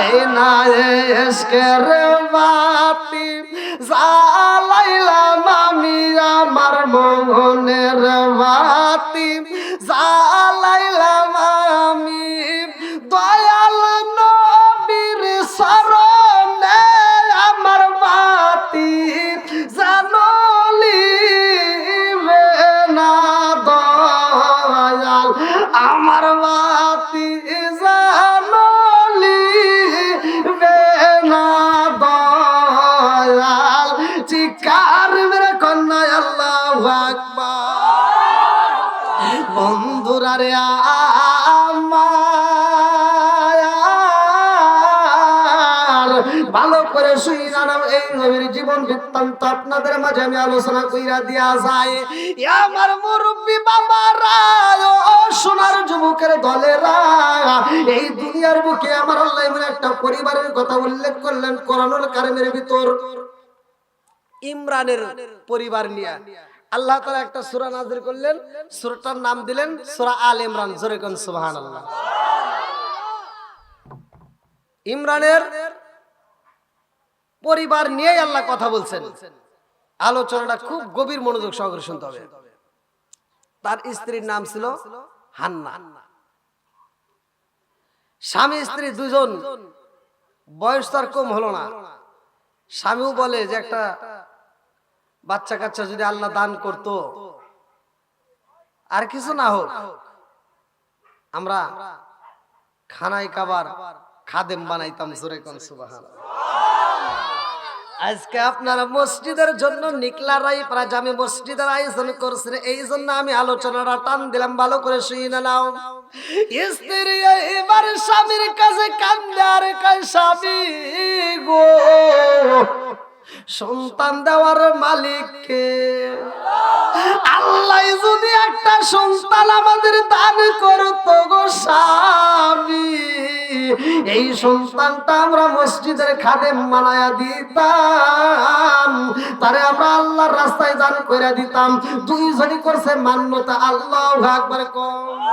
এই না এসকের বাতি জ্বালাইলাম আমি আমার মনের বাতি জ্বালাইলাম আমি দয়াল নবীর শরণে আমার বাতি জানলি না দয়াল আমার বাতি জানলি না দয়াল চিকার মেরে কন্যা আল্লাহু আকবার বন্ধুরা রে আমার ভালো করে শুইনা নাও এই নবীর জীবন বৃত্তান্ত আপনাদের মাঝে আমি আলোচনা কইরা দিয়া যায় আমার মুরব্বি বাবারা ও সোনার যুবকের দলেরা এই দুনিয়ার বুকে আমার আল্লাহ এমন একটা পরিবারের কথা উল্লেখ করলেন কোরআনুল কারীমের ভিতর ইমরানের পরিবার নিয়ে আল্লাহ তাআলা একটা সূরা নাযিল করলেন সূরাটার নাম দিলেন সূরা আল ইমরান জোরে কোন সুবহানাল্লাহ ইমরানের পরিবার নিয়ে আল্লাহ কথা বলছেন আলোচনাটা খুব গভীর মনোযোগ সহকারে শুনতে হবে তার স্ত্রীর নাম ছিল হান্না স্বামী স্ত্রী দুজন বয়স তার কম হলো না স্বামীও বলে যে একটা বাচ্চা কাচ্চা যদি আল্লাহ দান করত আর কিছু না হোক আমরা খানায় কাবার খাদেম বানাইতাম জোরে কোন সুবহানাল্লাহ আজকে আপনারা মসজিদের জন্য নিকলারাই জামে মসজিদের আয়োজন করছেন এই জন্য আমি আলোচনাটা টান দিলাম ভালো করে শুনে নাও স্ত্রী এবার স্বামীর কাছে কান্দে আর কয় স্বামী গো সন্তান দেওয়ার মালিক কে আল্লাহ যদি একটা সন্তান আমাদের দান করতো গো স্বামী এই সন্তানটা আমরা মসজিদের খাদেম বানায়া দিতাম তারে আমরা আল্লাহর রাস্তায় দান করে দিতাম দুইজনই করছে মান্যতা আল্লাহু আকবার কম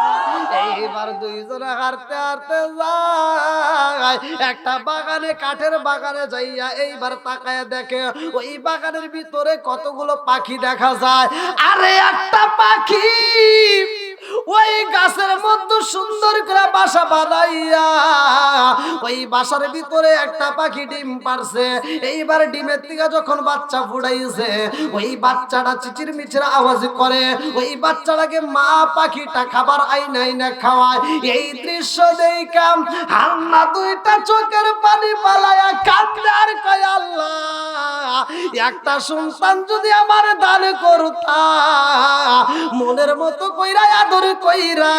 এইবার দুইজনে হাঁটতে হাঁটতে যায় একটা বাগানে কাঠের বাগানে যাইয়া এইবার তাকায় দেখে ওই বাগানের ভিতরে কতগুলো পাখি দেখা যায় আরে একটা পাখি ওই গাছের মধ্যে সুন্দর করে বাসা বানাইয়া ওই বাসার ভিতরে একটা পাখি ডিম পারছে এইবার ডিমের থেকে যখন বাচ্চা ফুটাইছে ওই বাচ্চাটা চিচির মিচির আওয়াজ করে ওই বাচ্চাটাকে মা পাখিটা খাবার আইনা খাওয়ায় এই দৃশ্য দেখাম হান্না দুইটা চোখের পানি পালায়া কাঁদে আর কয় আল্লাহ একটা সন্তান যদি আমার দান করতা মনের মতো কইরা আদর কইরা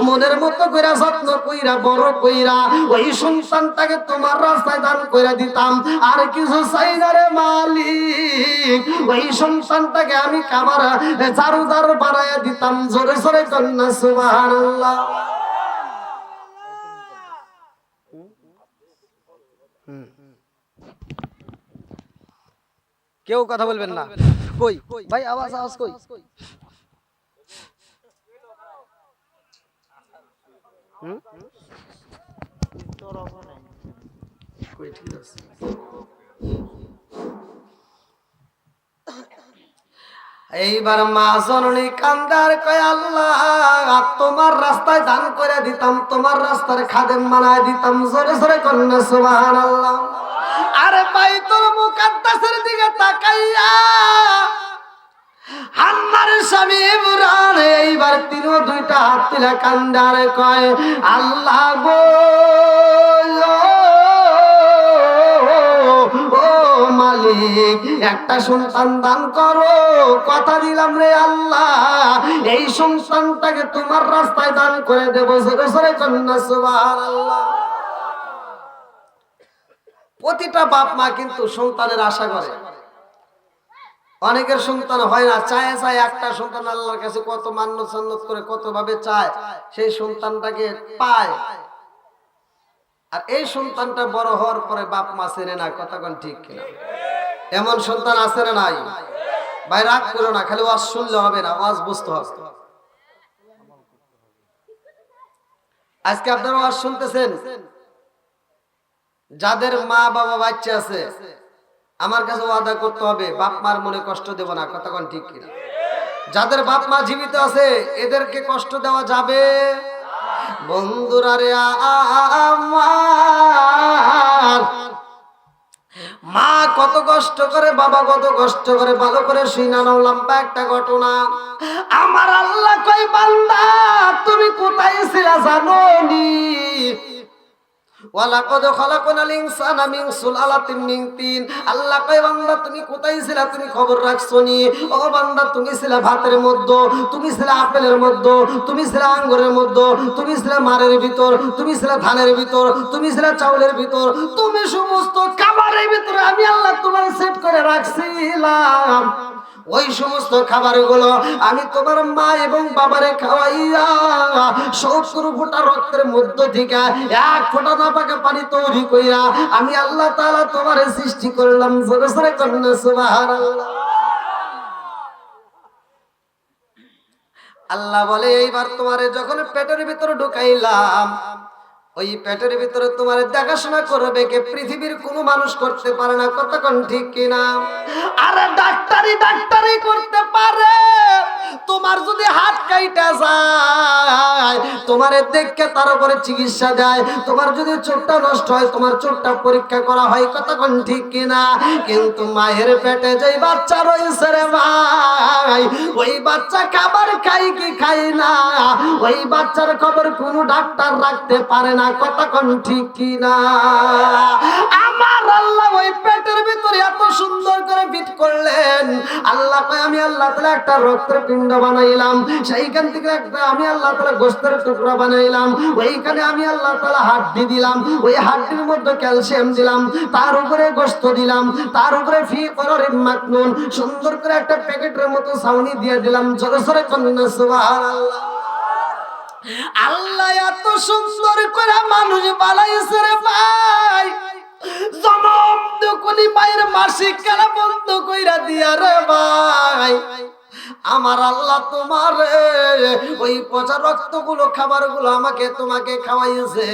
মনের মতো কইরা যত্ন কইরা বড় কইরা ওই সন্তানটাকে তোমার রাস্তায় দান কইরা দিতাম আর কিছু চাই না রে মালিক ওই সন্তানটাকে আমি কাবার জারুদার বানায়া দিতাম জোরে জোরে কন্যা সুবহানাল্লাহ কেউ কথা বলবেন না কই ভাই আওয়াজ কই এইবার মা জননী কান্দার কয় আল্লাহ তোমার রাস্তায় দান করে দিতাম তোমার রাস্তার খাদেম বানায় দিতাম জোরে জোরে কন্যা সুবহানাল্লাহ আরে বাইতুল মুকাদ্দাসের দিকে তাকাইয়া হান্নার স্বামী ইমরান এইবার তিনও দুইটা হাত তুলে কান্দার কয় আল্লাহ গো ও মালিক একটা সন্তান দান করো কথা দিলাম রে আল্লাহ এই সন্তানটাকে তোমার রাস্তায় দান করে দেবো জোরে জোরে কন্যা সুবহানাল্লাহ প্রতিটা বাপ মা কিন্তু সন্তানের আশা করে অনেকের সন্তান হয় না চায় একটা সন্তান আল্লাহর কাছে কত মান্যত সান্নত করে কত ভাবে চায় সেই সন্তানটাকে পায় আর এই সন্তানটা বড় হওয়ার পরে বাপ মা চেনে না কথা কোন ঠিক কিনা এমন সন্তান আছে না নাই ভাই রাগ করো না খালি ওয়াজ শুনলে হবে না ওয়াজ বুঝতে হবে আজকে আপনারা ওয়াজ শুনতেছেন যাদের মা বাবা বাচ্চা আছে আমার কাছে ওয়াদা করতে হবে বাপ মার মনে কষ্ট দেব না, কথা কোন ঠিক কিনা? যাদের বাপ মা জীবিত আছে এদেরকে কষ্ট দেওয়া যাবে? বন্ধুরা রে আমার, মা কত কষ্ট করে, বাবা কত কষ্ট করে, ভালো করে শুনা নাও লম্বা একটা ঘটনা। আমার আল্লাহ কই বান্দা তুমি কোথায় ছিলা জানো নি? ওয়ালাকাদ খালাকনাল ইনসানা মিন সুলালাতিন মিন তিন। আল্লাহ কয় বান্দা তুমি কোথায় ছিলা, তুমি খবর রাখছো নি? ও বান্দা তুমি ছিলা ভাতের মধ্যে, তুমি ছিলা আপেলের মধ্যে, তুমি ছিলা আঙ্গুরের মধ্যে, তুমি ছিলা মারের ভিতর, তুমি ছিলা ধানের ভিতর, তুমি ছিলা চাউলের ভিতর, তুমি সমস্ত খাবারের ভিতরে আমি আল্লাহ তোমার সেট করে রাখছিলাম। ওই সমস্ত খাবারগুলো আমি তোমার মা এবং বাবারে খাওয়াইয়া 70 ফোঁটা রক্তের মধ্য থেকে 1 ফোঁটা নাপাকে পানি তৈরি কইরা আমি আল্লাহ তাআলা তোমারে সৃষ্টি করলাম। জোরে জোরে কন্না সুবহানাল্লাহ। আল্লাহ বলে এইবার তোমারে যখন পেটের ভিতরে ঢুকাইলাম, ওই পেটের ভিতরে তোমার দেখাশোনা করবে কে? পৃথিবীর কোনো মানুষ করতে পারে না, কতক্ষণ ঠিক কিনা? আরে ডাক্তারি করতে পারে। তোমার যদি হাত কাইটা যায় তোমারে দেখে তার উপরে চিকিৎসা দেয়, তোমার যদি চোখটা নষ্ট হয় তোমার চোখটা পরীক্ষা করা হয়, কতক্ষণ ঠিক কিনা? কিন্তু মায়ের পেটে যেই বাচ্চা রয়েছে রে ভাই, ওই বাচ্চা খাবার খাই কি খাই না, ওই বাচ্চার খবর কোনো ডাক্তার রাখতে পারে না, কতক্ষণ ঠিক কিনা? আমার আল্লাহ ওই পেটের ভিতরে এত সুন্দর করে ফিট করলেন। আল্লাহ কয় আমি আল্লাহ তাআলা একটা রক্তের পিণ্ড বানাইলাম, সেইখান থেকে একটা আমি আল্লাহ তাআলা গোশতের টুকরা বানাইলাম, ওইখানে আমি আল্লাহ তাআলা হাড্ডি দিলাম, ওই হাড্ডির মধ্যে ক্যালসিয়াম দিলাম, তার উপরে গোশত দিলাম, তার উপরে ফি করারিন মাকনুন সুন্দর করে একটা প্যাকেটের মতো ছাউনি দিয়ে দিলাম। জোরে জোরে কন্না সুবহানাল্লাহ। আল্লাহ এত সুন্দর করে মানুষ বানাইছে রে ভাই, জনম দুকুনি মায়ের মাসিক খেলা বন্ধ কইরা দিয়া রে ভাই। আমার আল্লাহ তোমার ওই পচা রক্তগুলো খাবারগুলো আমাকে তোমাকে খাওয়াইছে।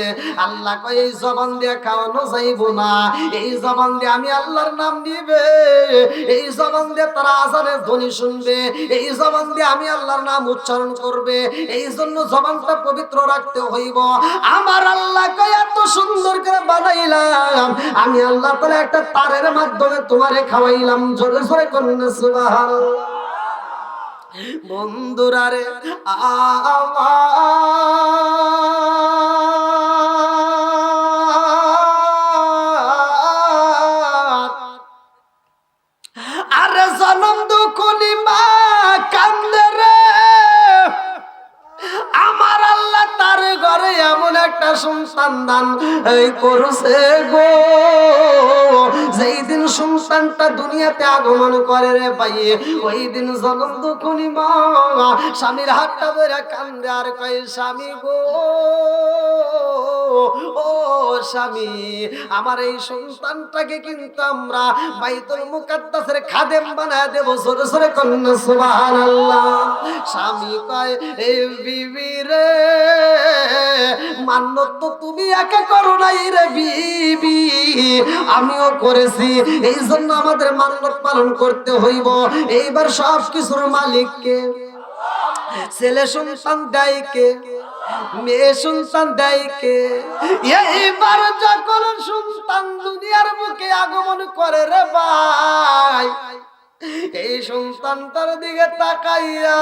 আল্লাহ কয় এই জবান দিয়ে খাওয়ানো যাইব না, এই জবান দিয়ে আমি আল্লাহর নাম নিবে, এই জবান দিয়ে তারা আজানের ধ্বনি শুনবে, এই জবান দিয়ে আমি আল্লাহর নাম উচ্চারণ করবে, এই জন্য জবানটা পবিত্র রাখতে হইব। আমার আল্লাহ কয় এত সুন্দর করে বানাইলাম আমি আল্লাহ তাআলা একটা তারের মাধ্যমে তোমারে খাওয়াইলাম। জোরে জোরে করুন সুবহানাল্লাহ। বন্ধুরা রে আরে জনম দুকুনি মা কান্দে রে, আমার আল্লাহ তার ঘরে এমন একটা সন্তান দান করছে গো, যেই দিন সন্তানটা দুনিয়াতে আগমন করে রে ভাই, ওই দিন জনম দুকুনি মা স্বামীর হাতটা ধরে কান্দে আর কয় স্বামী গো, ও স্বামী আমার এই সন্তানটাকে কিন্তু আমরা বাইতুল মুকাদ্দাসের খাদেম বানায় দেব। জোরে জোরে কন্না সুবহানাল্লাহ। স্বামী কয় এই বিবি রে মান্নত তো তুমি একা করো নাই রে বিবি, আমিও করেছি, এই জন্য আমাদের মান্নত পালন করতে হইব। এইবার সব কিছুর মালিক কে? ছেলে সন্তান দেয় কে? মেয়ে সন্তান দেয় কে? এইবার যখন সন্তান দুনিয়ার মুখে আগমন করে রে ভাই, এই সন্তানটার দিকে তাকাইয়া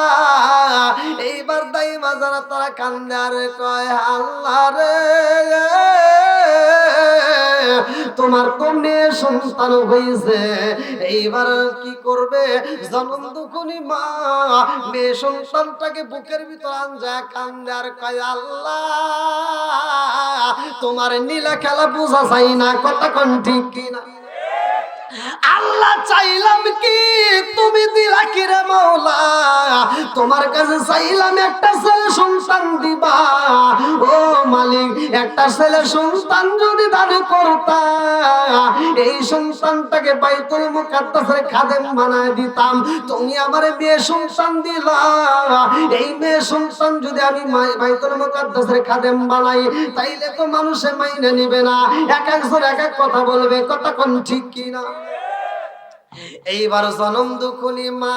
এইবার দাই মাজারা তারা কান্দে আর কয় আল্লাহ রে তোমার তো মেয়ে সন্তান হয়েছে, এইবার কি করবে? জনম দুকুনি মা মেয়ে সন্তানটাকে বুকের ভিতর আনজা কান্দে আর কয় আল্লাহ তোমার নীলা খেলা বোঝা যায় না, কতক্ষণ ঠিক কিনা? আল্লাহ চাইলাম কি তুমি দিলা কি রে মাওলা, তোমার কাছে চাইলাম একটা ছেলে সন্তান দিবা, ও মালিক একটা ছেলে সন্তান যদি দান করতা এই সন্তানটাকে বাইতুল মুকাদ্দাসের খাদেম বানায় দিতাম। তুমি আমারে মেয়ে সন্তান দিলা, এই মেয়ে সন্তান যদি আমি বাইতুল মুকাদ্দাসের খাদেম বানাই তাইলে তো মানুষে মাইনে নিবে না, এক একজন এক এক কথা বলবে, কথা কোন ঠিক কিনা? এইবার জনম দুখুনি মা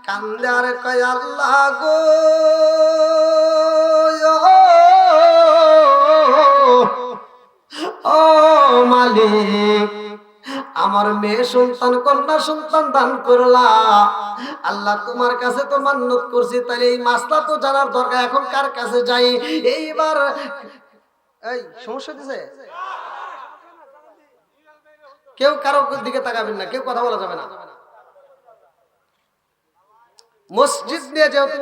কান্দে আর কয় আল্লাহ গো, ও মালিক, আমার মেয়ে সন্তান কন্যা সন্তান দান করলা, আল্লাহ তোমার কাছে তো মান্নত করছি, তাহলে এই মাসলা তো জানার দরকার, এখন কার কাছে যাই? এইবার এই সমস্যা দিছে, কেউ কারো দিকে তাকাবেন না, কেউ কথা বলা যাবে না। মসজিদ নিয়ে যেহেতু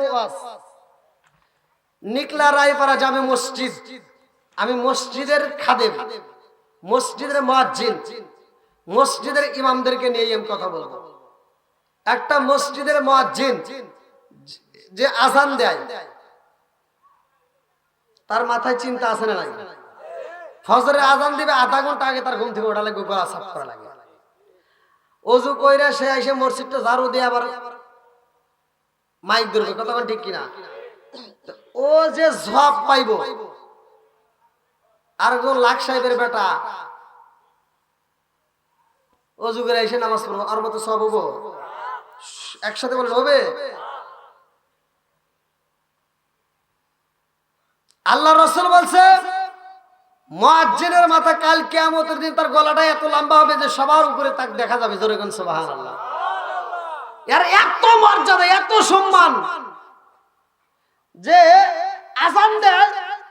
নিকলা রায়পাড়া জামে মসজিদ, আমি মসজিদের খাদেম, মসজিদের মুয়াজ্জিন, মসজিদের ইমামদেরকে নিয়ে আমি কথা বলবো। একটা মসজিদের মুয়াজ্জিন যে আযান দেয় তার মাথায় চিন্তা আছে না নাই? ফজরের আযান দিবে আধা ঘন্টা আগে তার ঘুম থেকে ওঠা লাগবে, গলা সাফ করা লাগে, ওযু কইরা সে এসে মসজিদটা ঝাড়ু দিয়ে আবার মাইক ধরবে, কথা ঠিক কিনা? ও যে জব পাইব, আর একজন লাখ সাহেবের বেটা ওযু করে এসে নামাজ পড়বো, আর মতো সব হবো একসাথে বলেন হবে? আল্লাহ রাসূল বলছে মুয়াজ্জিনের মাথা কাল কিয়ামতের দিন তার গলাটা এত লম্বা হবে যে সবার উপরে তাকে দেখা যাবে, জোরে কোন সুবহানাল্লাহ। এর এত মর্যাদা, এত সম্মান যে আযান দেয়,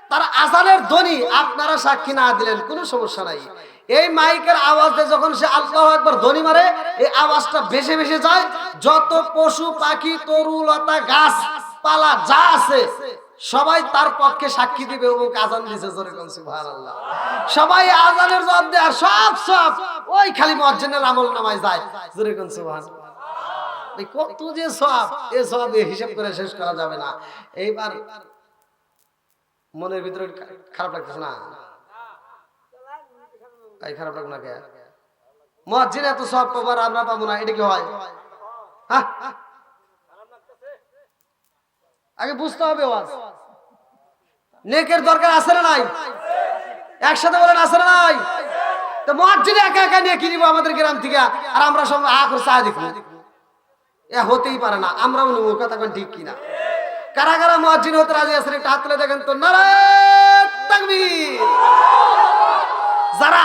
তার আযানের ধ্বনি আপনারা সাক্ষী না দিলেন কোনো সমস্যা নাই, এই মাইকের আওয়াজে যখন সে আল্লাহু আকবার ধ্বনি মারে, এই আওয়াজটা ভেসে ভেসে যায়, যত পশু পাখি তরুলতা গাছ পালা যা আছে সবাই তার পক্ষে সাক্ষী দিবে ও আযান দিছে, জোরে কোন সুবহানাল্লাহ। সবাই আযানের জবাব দেয়, আর সব ওই খালি মুয়াজ্জিনের আমলনামায় যায়, জোরে কোন সুবহানাল্লাহ। কত যে সওয়াব, এই সওয়াব হিসাব করে শেষ করা যাবে না। এইবার মনের ভিতরে খারাপ লাগতেছে না? তাই খারাপ লাগবে না কে? মুয়াজ্জিন এত সওয়াব পাবার আমরা পাবো না, এটা কি হয়? হ্যাঁ, আগে বুঝতে হবে ওয়াজ নেকের দরকার আছে না নাই? একসাথে বলেন আছে না নাই? তো মুয়াজ্জিন একা একা নিয়ে কি নিব আমাদের গ্রাম থেকে, আর আমরা সব করে চা দেখবো, এ হতেই পারে না। আমরাও নেব, কথা কোন ঠিক কিনা? কারা কারা মুয়াজ্জিন হতে রাজি আছেন একটু হাত তুলে দেখেন তো, নারায়ে তাকবীর। যারা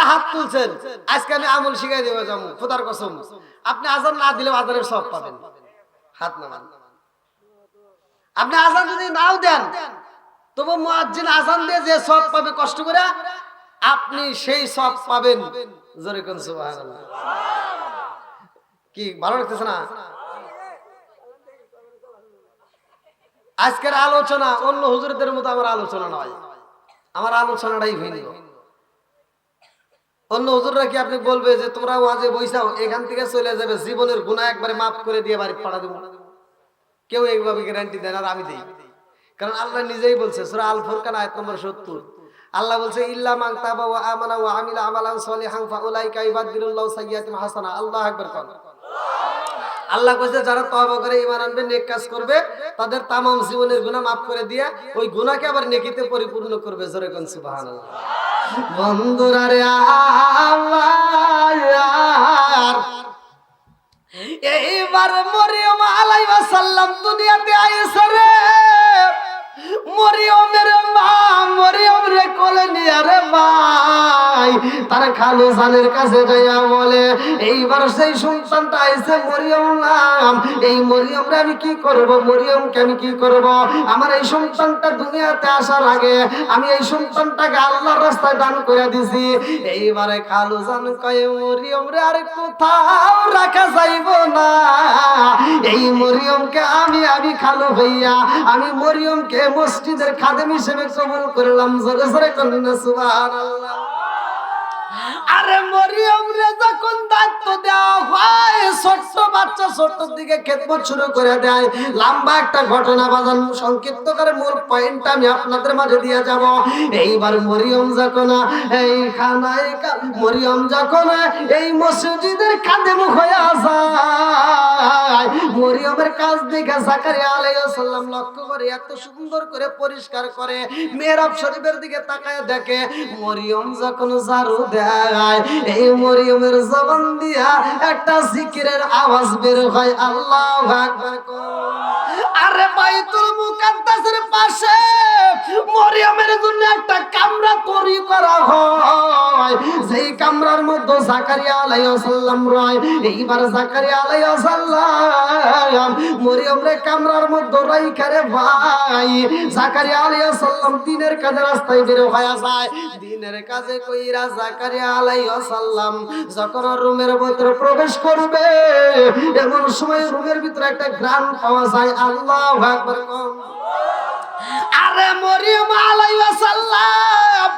হাত তুলছেন আজকে আমি আমল শিখাই দেবো, যাবো খোদার কসম, আপনি আযান না দিলেও আযানের সওয়াব পাবেন। হাত নামান। আপনি আযান যদি নাও দেন তবু মুয়াজ্জিন আযান দিয়ে যে সওয়াব পাবে কষ্ট করে, আপনি সেই সওয়াব পাবেন, জোরে কোন সুবহানাল্লাহ। কি ভালো লাগতেছে না? আজকের আলোচনা অন্য হুজুরদের মতো আমার আলোচনা নয়, আমার আলোচনাটাই ভিন্ন। অন্য হুজুররা কি আপনি বলবে যে তোমরা ওয়াজে বইসাও, এখান থেকে চলে যাবে, জীবনের গুনাহ একবারে মাফ করে দিয়ে বাড়ি পাঠা দেব? কেউ এইভাবে গ্যারান্টি দেন, আর আমি দেই। কারণ আল্লাহ নিজেই বলছে সূরা আল ফুরকান আয়াত নম্বর 70, আল্লাহ বলছে ইল্লা মান তাবা ওয়া আমানা ওয়া আমিলা আমালান সলিহান ফাউলাইকা ইবাদদিলুল্লাহু সাইয়্যাতিহিম হাসানা। আল্লাহু আকবার কোন। আল্লাহ কইছে যারা তওবা করে ঈমান আনবে, নেক কাজ করবে, তাদের तमाम জীবনের গুনাহ maaf করে দিয়া ওই গুনাহকে আবার নেকিতে পরিপূর্ণ করবে, জোরে কোন সুবহানাল্লাহ। বন্ধুরা রে আল্লাহ, এইবার মরিয়ম আলাইহিস সালাম দুনিয়াতে আইছে রে, মরিয়মের মা মরিয়ম রে কোলে নিয়ে রে ভাই তার খালু জানের কাছে যাইয়া বলে, এইবার সেই সন্তানটা আইছে মরিয়ম নাম, এই মরিয়ম রে আমি কি করব, মরিয়মকে আমি কি করব? আমার এই সন্তানটা দুনিয়াতে আসার আগে আমি এই সন্তানটাকে আল্লাহর রাস্তায় দান করে দিছি। এইবারে খালু জান কয় মরিয়ম রে আর কোথাও রাখা যাইব না, এই মরিয়মকে আমি খালু ভাইয়া আমি মরিয়মকে মসজিদের খাদেম হিসেবে কবুল করলাম, জোরে জোরে কন্যা সুবহানাল্লাহ। আরে মরিয়ম রে যখন দায়িত্ব দেওয়া হয়, ছোট্ট বাচ্চা ছোট্ট দিকে খেদমত শুরু করে দেয়। লম্বা একটা ঘটনা বাজান, সংক্ষিপ্ত করে মূল পয়েন্টটা আমি আপনাদের মাঝে দিয়ে যাব। এইবার মরিয়ম যখন এই খানায় মরিয়ম যখন এই মসজিদের খাদেম হয়ে যায়, মরিয়মের কাজ দেখে জাকারিয়া আলাইহিস সালাম লক্ষ্য করে এত সুন্দর করে পরিষ্কার করে মেহরাব শরীফের দিকে তাকায় দেখে মরিয়ম যখন ঝাড়ু দেয়, এই মরিয়মের জবান দিয়া একটা জিকিরের আওয়াজ বের হয়, আল্লাহু আকবার। আরে বাইতুল মুকাদ্দাসের পাশে মরিয়মের জন্য একটা কামরা তৈরি করা হয়, যেই কামরার মধ্যে জাকারিয়া আলাইহিস সালাম রয়। এইবার জাকারিয়া আলাইহিস সালাম মরিয়মের কামরার মধ্যে রাইখা রে ভাই, জাকারিয়া আলাইহিস সালাম দিনের কাজে রাস্তায় বের হয়ে যায়। দিনের কাজে কইরা জাকারিয়া আলাইহিস সালাম যখন রুমের ভিতরে প্রবেশ করবে, এমন সময় রুমের ভিতরে একটা ঘ্রাণ পাওয়া যায়, আল্লাহু আকবার। আরে মরিয়ম আলাইহিস সালাম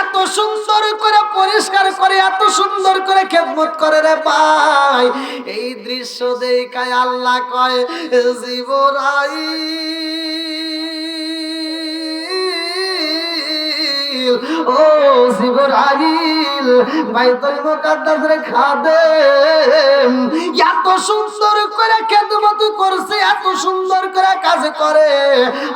এত সুন্দর করে পরিষ্কার করে, এত সুন্দর করে খেদমত করে রে ভাই। এই দৃশ্য দেখায় আল্লাহ কয়, জিবরাইল, ও জিবরাইল, বাইতুল মুকাদ্দাসের খাদেম এত সুন্দর করে খেদমত করছে, এত সুন্দর করে কাজ করে,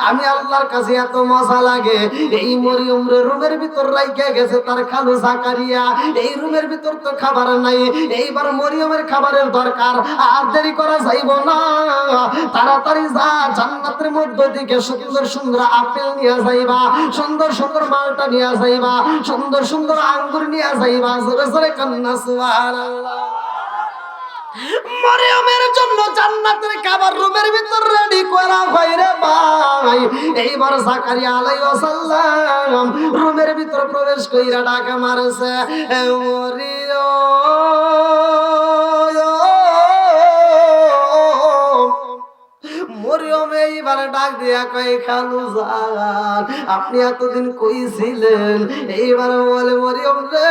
আমি আল্লাহর কাছে এত মজা লাগে। এই মরিয়ম রুমের ভিতর রাইখা গেছে তার খালু জাকারিয়া, এই রুমের ভিতর তো খাবার নাই, এইবার মরিয়মের খাবারের দরকার, আর দেরি করা যাইব না, তাড়াতাড়ি যা জান্নাতের মধ্য থেকে সুন্দর সুন্দর আপেল নিয়ে যাইবা, সুন্দর সুন্দর মালটা নিয়ে যাইবা, সুন্দর সুন্দর আঙ্গুর নিয়ে যাইবা, জোরে জোরে কান্না সুবহানাল্লাহ। মরিয়মের জন্য জান্নাতের খাবার রুমের ভিতর রেডি করা হয় রে ভাই। এইবার জাকারিয়া আলাইহিস সালাম রুমের ভিতর প্রবেশ কইরা ডাকা মারছে, মরিয়ম এইবার ডাক দিয়া কয়, খালু জান আপনি এতদিন কই ছিলেন? এইবার বলে, মরিয়ম রে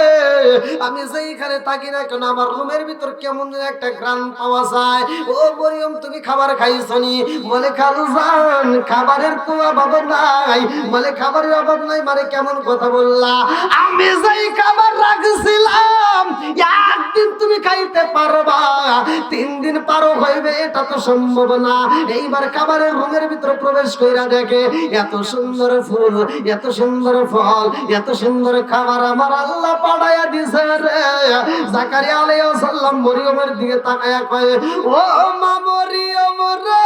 আমি যেইখানে থাকি না কেন আমার রুমের ভিতর কেমন একটা ঘ্রাণ পাওয়া যায়। ও মরিয়ম তুমি খাবার খাইছনি? বলে, খালু জান খাবারের তো অভাব নাই। বলে, খাবারের অভাব নাই মানে কেমন কথা বললা? আমি যেই খাবার রাখছিলাম একদিন তুমি খাইতে পারবা, 3 দিন পারো হইবে এটা তো সম্ভব না। এইবার খাবারের রুমের ভিতরে প্রবেশ কইরা দেখে এত সুন্দর ফুল, এত সুন্দর ফল, এত সুন্দর খাবার আমার আল্লাহ পাঠাইয়া দিছে রে। জাকারিয়া আলাইহিস সালাম মরিয়মের দিকে তাকায়া কয়, ও মা মরিয়ম রে,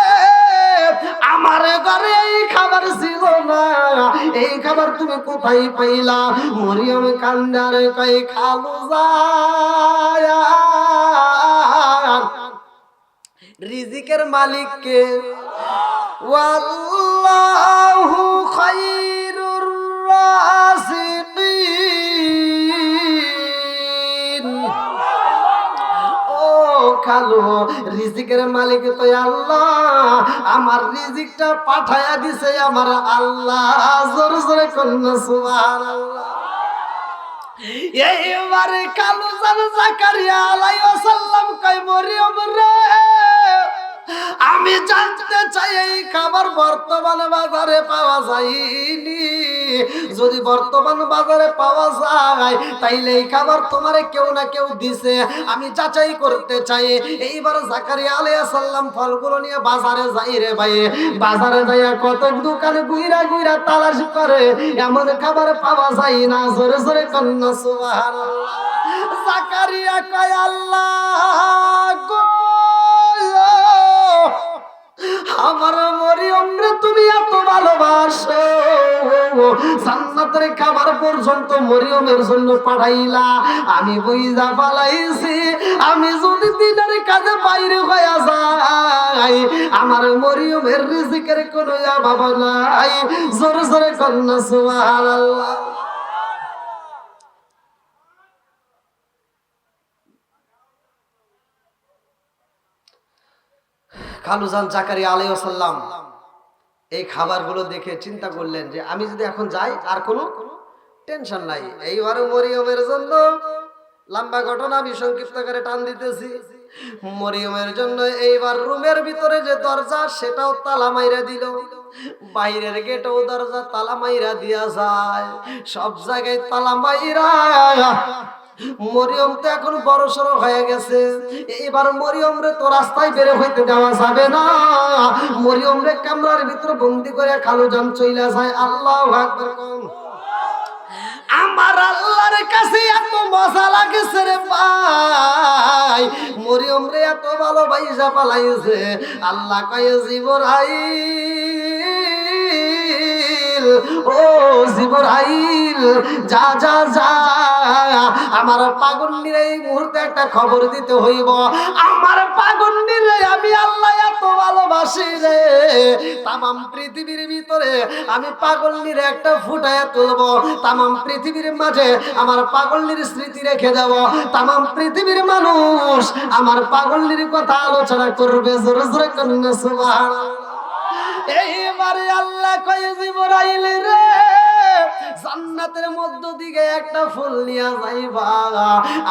আমার ঘরে এই খাবার ছিল না, এই খাবার তুমি কোথায় পাইলা? মরিয়ম কান্দারে কয়, খালু জান রিজিকের মালিক কে? ওয়াল্লাহু খায়রুর রাযিকিন। ও খালু রিজিকের মালিক তো আল্লাহ, আমার রিজিকটা পাঠায়া দিছে আমার আল্লাহ, জোরে জোরে কন্যা সুবহানাল্লাহ। এইবারে কালু জান জাকারিয়া আলাইহিস সালাম কয়, মরিয়ম রে আমি জানতে চাই এই খাবার বর্তমান বাজারে পাওয়া যায়নি, যদি বর্তমান বাজারে পাওয়া যায় তাইলে এই খাবার তোমারে কেউ না কেউ দিছে, আমি যাচাই করতে চাই। এইবার জাকারিয়া আলাইহিস সালাম ফলগুলো নিয়ে বাজারে যাই রে ভাই। বাজারে যাইয়া কত দোকানে ঘুরা ঘুরা তালাশ করে, এমন খাবার পাওয়া যায় না, জোরে জোরে কন্যা সুবহানাল্লাহ। জাকারিয়া কয়, আল্লাহ গো আমার মরিয়ম রে তুমি এত ভালোবাসো, জান্নাতের খাবার পর্যন্ত মরিয়মের জন্য পাঠাইলা, আমি বুঝা পালাইছি আমি যদি দিনের কাজে বাইরে হয়ে যাই আমার মরিয়মের রিজিকের কোনো অভাব নাই, জোরে জোরে কন্যা সুবহানাল্লাহ। খালুজান জাকারিয়া আলাইহিস সালাম এই খাবারগুলো দেখে চিন্তা করলেন যে আমি যদি এখন যাই আর কোনো টেনশন নাই। এইবার মরিয়মের জন্য লম্বা ঘটনা আমি সংক্ষিপ্ত করে টান দিতেছি। মরিয়মের জন্য এইবার রুমের ভিতরে যে দরজা সেটাও তালা মাইরা দিল, বাইরের গেটেও দরজা তালা মাইরা দিয়া যায়, সব জায়গায় তালা মাইরা। মরিয়ম তো এখন বড় সড়ো হয়ে গেছে, এবার মরিয়ম রে তো রাস্তায় বের হইতে দেওয়া যাবে না। মরিয়ম রে কামরার ভিতরে বন্দি করে খালু জান চইলা যায়। আল্লাহু আকবার। আমার আল্লাহর কাছে এত মজা লাগেছে রে ভাই, মরিয়ম রে এত ভালোবাসা পালাইছে। আল্লাহ কয়ে জিবরাইল, ও জিবরাইল, যা যা যা, আমার পাগন্ডির এই মুহূর্তে একটা খবর দিতে হইব। আমার পাগন্ডির আমি আল্লাহ এত ভালোবাসি রে, তামাম পৃথিবীর ভিতরে আমি পাগন্ডির একটা ফুটায় তুলবো, তামাম পৃথিবীর মাঝে আমার পাগন্ডির স্মৃতি রেখে যাব, তামাম পৃথিবীর মানুষ আমার পাগন্ডির কথা আলোচনা করবে। জোরে জোরে কন্যা সুবহানাল্লাহ। এইবারে আল্লাহ কয়ে জিবরাইল রে, জান্নাতের মধ্য দিকে একটা ফুল নিয়ে যাইবা,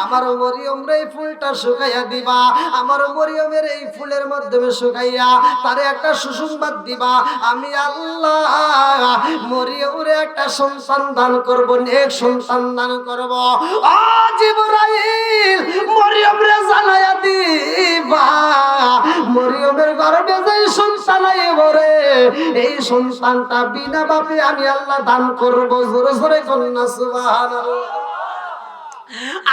আমার মরিয়ম রে এই ফুলটা শুকাইয়া দিবা, আমার মরিয়মের এই ফুলের মাধ্যমে শুকাইয়া তারে একটা সুসংবাদ দিবা, আমি আল্লাহ মরিয়মরে একটা সন্তান দান করব, নেক সন্তান দান করব। ও জিবরাইল, মরিয়ম রে জানাইয়া দিবা, মরিয়মের গর্ভে যে সন্তান আইব রে, এই সন্তানটা বিনা বাপে আমি আল্লাহ দান করব। জোরে জোরে কন্যা সুবহানাল্লাহ।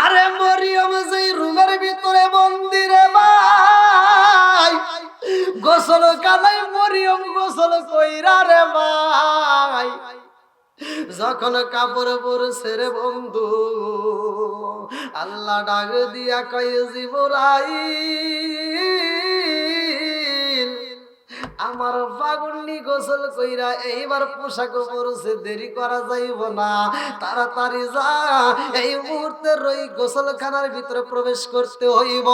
আরে মরিয়ম যে রুমের ভিতরে বন্দি রে ভাই, গোসল কালাই মরিয়ম গোসল কইরা রে ভাই, যখন কাপড় পরছে রে বন্ধু, আল্লাহ ডাক দিয়া কয়ে জিবরাইল, আমার পাগন্ডি গোসল কইরা এইবার পোশাক পরছে, দেরি করা যাইব না, তাড়াতাড়ি যা, এই মুহূর্তে রই গোসলখানার ভিতরে প্রবেশ করতে হইব।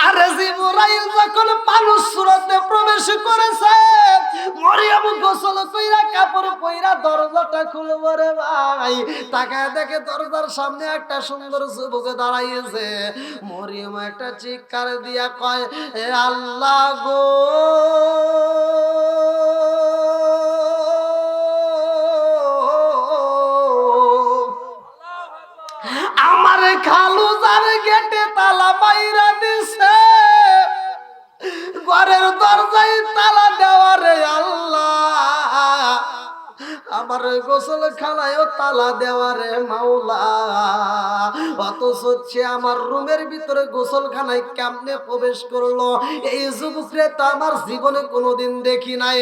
আর জিবরাইল যখন মানুষ সুরতে প্রবেশ করেছে, মরিয়ম গোসল কইরা কাপড় পইরা দরজাটা খুলব রে ভাই, তাকায় দেখে দরজার সামনে একটা সুন্দর যুবক দাঁড়াইছে। মরিয়ম একটা চিৎকার দিয়া কয়, এ আল্লাহ গো, আমার খালু যার গেটে তালা মাইরা দিছে, ঘরের দরজায় তালা দেওয়া রে আল্লাহ, আমার গোসল খানায়ও তালা দেওয়া রে মাওলা, অথচ সে আমার রুমের ভিতরে গোসল খানায় কেমনে প্রবেশ করলো, এই যুবকরে তো আমার জীবনে কোনোদিন দেখি নাই।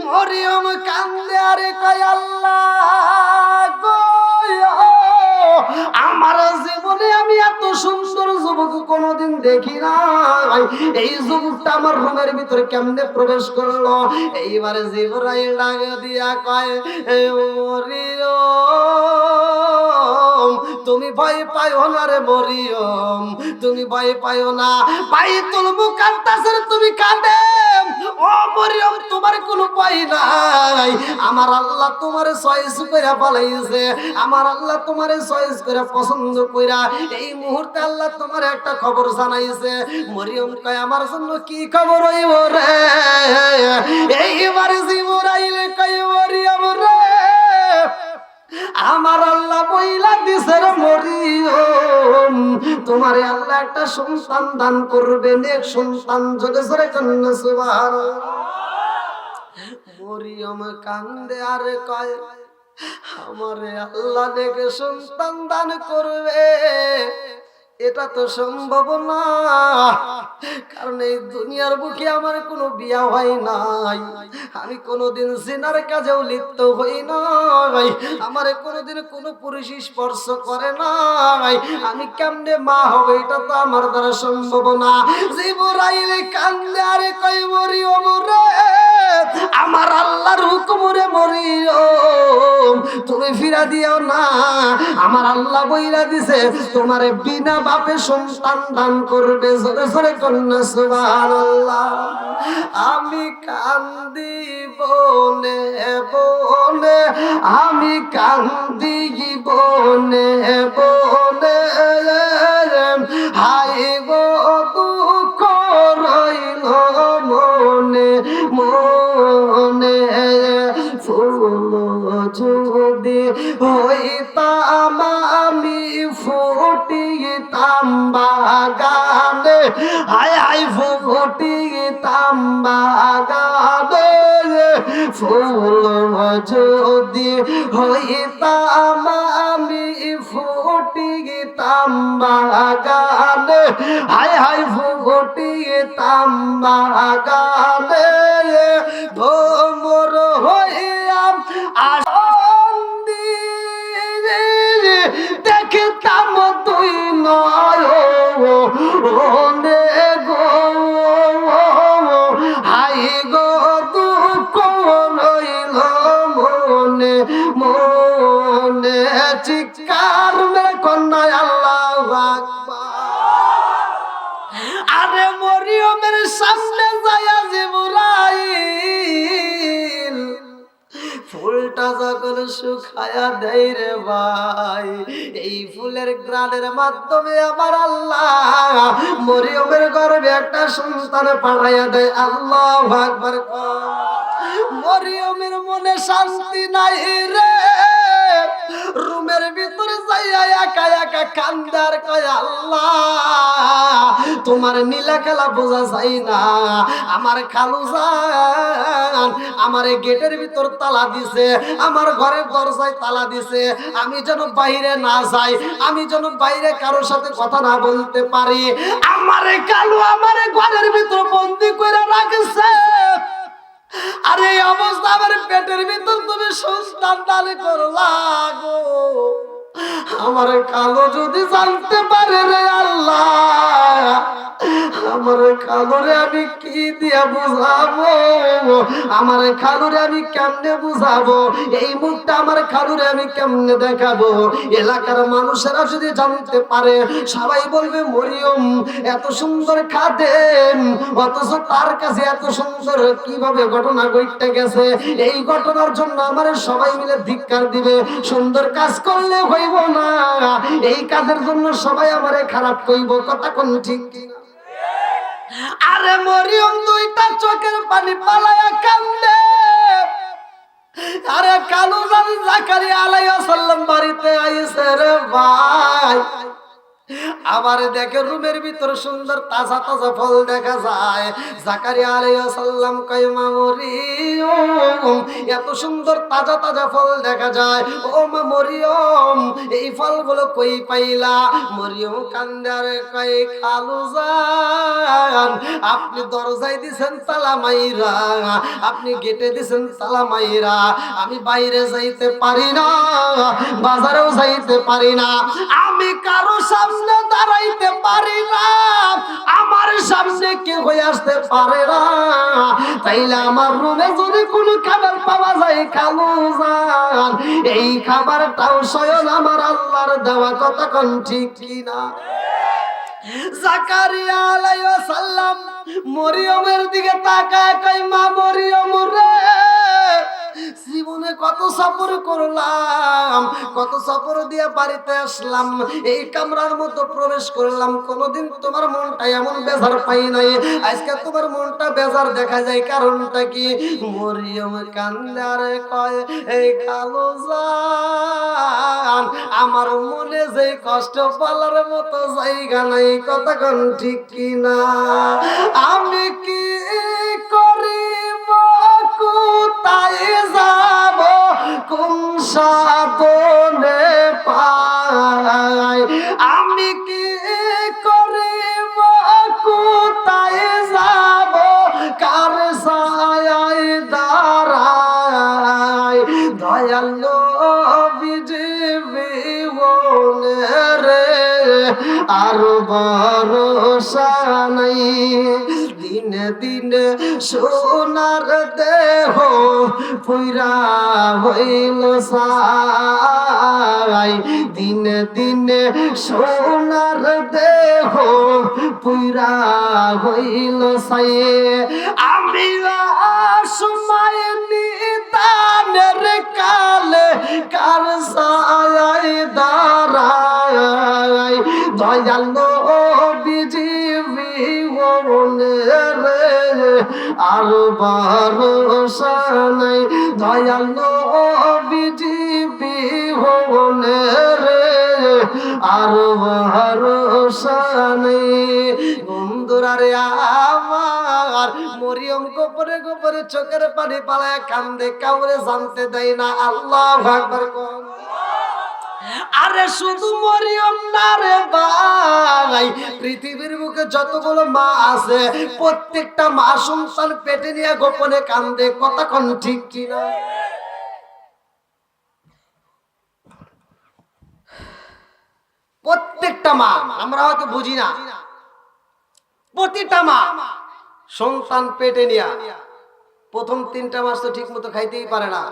মরিয়ম কান্দে আরে কয়, আল্লাহ গো, আমার জীবনে আমি এত সুন্দর যুবক কোনোদিন দেখি নাই, এই যুবকটা আমার রুমের ভিতরে কেমনে প্রবেশ করলো। এইবারে জিবরাইল ডাক দিয়া কয়, মরিয়ম তুমি ভয় পাইও না রে মরিয়ম, তুমি ভয় পাইও না, বাইতুল মুকাদ্দাসের তুমি কাঁদে, ও মরিয়ম তোমার কোনো ভয় নাই, আমার আল্লাহ তোমারে চয়েস কইরা পালাইছে, আমার আল্লাহ তোমারে চয়েস করে পছন্দ কইরা এই মুহূর্তে আল্লাহ তোমার একটা খবর জানাইছে। মরিয়ম কয়, আমার জন্য কি খবর হইব রে? এইবারে জিবরাইল কয়, মরিয়ম রে, আমার আল্লাহ বইলা দিছে রে মরিয়ম, তোমারে আল্লাহ একটা সন্তান দান করবে, নেক সন্তান। জোরে জোরে কন্যা সুবহানাল্লাহ। মরিয়ম কান্দে আর কয়, আমারে আল্লাহ নেক সন্তান দান করবে, এটা তো সম্ভব না, কারণ এই দুনিয়ার বুকে আমার কোনো বিয়া হয় নাই, আমি কোনোদিন জিনার কাজেও লিপ্ত হই নাই, আমারে কোনোদিন কোনো পুরুষ স্পর্শ করে নাই, আমি কেমনে মা হবে, এটা তো আমার দ্বারা সম্ভব না। জিবরাইল কান্দে আরে কই, মরিয়ম রে, আমার আল্লাহর হুকুম রে মরিয়ম, তুমি ফিরা দিও না, আমার আল্লাহ বইরা দিছে তোমারে বিনা বাপে সন্তান দান করবে, জোরে জোরে কন্যা সুবহানাল্লাহ। আমি কান্দি বনে বনে, আমি কান্দি বনে বনে, হায় গো দুঃখ রইল মনে মনে। ফুল যদি হইতাম আমি ফুটিতাম বাগানে, হায় হায় ফুটিতাম বাগানে। ফুল যদি হইতাম আমি ফুটিতাম বাগানে, হায় হায় ফুটিতাম বাগানে। ভ্রমর হইয়াম আসন্দি দেখতাম তুই নয়নে গো, হাই গো দুঃখ রইল মনে মনে। চিৎকার মেরে কন্যা আল্লাহু আকবার। আরে মরিয়মের সামনে যায়া জিবরাইল ফুলটা যখন শুকায়া দেয় রে ভাই, এই ফুলের গ্রানের মাধ্যমে আমার আল্লাহ মরিয়মের গর্ভে একটা সন্তান পাঠাইয়া দেয়। আল্লাহু আকবার। মরিয়মের মনে শান্তি নাই রে, রুমের ভিতরে যাইয়া একা একা কান্দার কয় আল্লাহ তোমার নীলা খেলা বোঝা যায় না। আমার খালু জান আমার গেটের ভিতর তালা দিছে, আমার ঘরের দরজায় তালা দিছে, আমি যেন বাইরে না যাই, আমি যেন বাইরে কারোর সাথে কথা না বলতে পারি। আমারে কালু আমারে ঘরের ভিতর বন্দি করে রাখছে। আরে এই অবস্থা আমার পেটের ভিতর তুমি সন্তান দান করলা গো। আমার কালো যদি জানতে পারে রে আল্লাহ, আমার কালোরে আমি কি দিয়া বুঝাবো, আমার খালুরে আমি কেমনে বুঝাবো, এই মুখটা আমার খালুরে আমি কেমনে দেখাবো। এলাকার মানুষেরা যদি জানতে পারে সবাই বলবে মরিয়ম এত সুন্দর খাদেম, অথচ তার কাছে এত সুন্দর কিভাবে ঘটনা ঘটতে গেছে। এই ঘটনার জন্য আমার সবাই মিলে ধিক্কার দিবে, সুন্দর কাজ করলে হইব না, এই কাজের জন্য সবাই আমারে খারাপ কইব। কথা কোন ঠিক কিনা? আরে মরিয়ম দুইটা চোখের পানি পালায়া কান্দে। আরে কালু জান জাকারিয়া আলাইহিস সালাম বাড়িতে আইছে রে ভাই, আবার দেখে রুমের ভিতর সুন্দর তাজা তাজা ফল দেখা যায়। জাকারিয়া আলাইহিস সালাম কয় মা মরিয়ম এত সুন্দর তাজা তাজা ফল দেখা যায়, ও মা মরিয়ম এই ফলগুলো কই পাইলা? মরিয়ম কান্দারে কয় খালু জান আপনি দরজায় দিছেন তালা মাইরা, আপনি গেটে দিছেন তালা মাইরা, আমি বাইরে যাইতে পারি না, বাজারেও যাইতে পারি না, আমি কারো সামনে দাঁড়াইতে পারি না, আমার সামনে কেউ আসতে পারে না। তাইলে আমার রুমে যদি কোনো খাবার পাওয়া যায় খালু জান এই খাবারটাও স্বয়ং আমার আল্লাহর দেওয়া। কথা কোন ঠিক কিনা? জাকারিয়া আলাইহিস সালাম মরিয়মের দিকে তাকায় কয় মা মরিয়ম রে, জীবনে কত সফর করলাম, কত সফর দিয়ে বাড়িতে আসলাম, এই কামরার মধ্যে প্রবেশ করলাম, কোনোদিন তোমার মনটা এমন বেজার পাই নাই, আজকে তোমার মনটা বেজার দেখা যায়, কারণটা কি? মরিয়ম কান্দারে কয় এই খালু জান আমার মনে যে কষ্ট বলার মতো জায়গা নাই। কথা কোন ঠিক কিনা? আমি কি করিব, কোথায় যাব, কোন সাধনে পাই, আমি কি করিব, কোথায় যাব, কার ছায়ায় দাঁড়াই, দয়ালো বিজীবনে রে আর ভরসা নাই, দিনে দিনে সোনার দেহ পুইরা হইল ছাই, দিনে দিনে সোনার দেহ পুইরা হইল ছাই। আমি সময় নিদানের কালে কার সায় দাঁড়াই, দয়াল নবীজি রে আর ভরসা নাই, দয়াল নবীজি বিহনে রে আর ভরসা নাই। বন্ধুরা রে আমার মরিয়ম গোপরে গোপরে চোখের পানি পালায় কান্দে, কাউরে জানতে দেয় না। আল্লাহু আকবার। আরে শুধু মরিয়ম না রে ভাই, পৃথিবীর বুকে যতগুলো মা আছে প্রত্যেকটা মা সন্তান পেটে নিয়ে গোপনে কান্দে। কথা কোন ঠিক কিনা? প্রত্যেকটা মা, আমরা হয়তো বুঝি না, প্রতিটা মা সন্তান পেটে নিয়ে প্রথম 3টা মাস তো ঠিক মতো খাইতেই পারে না।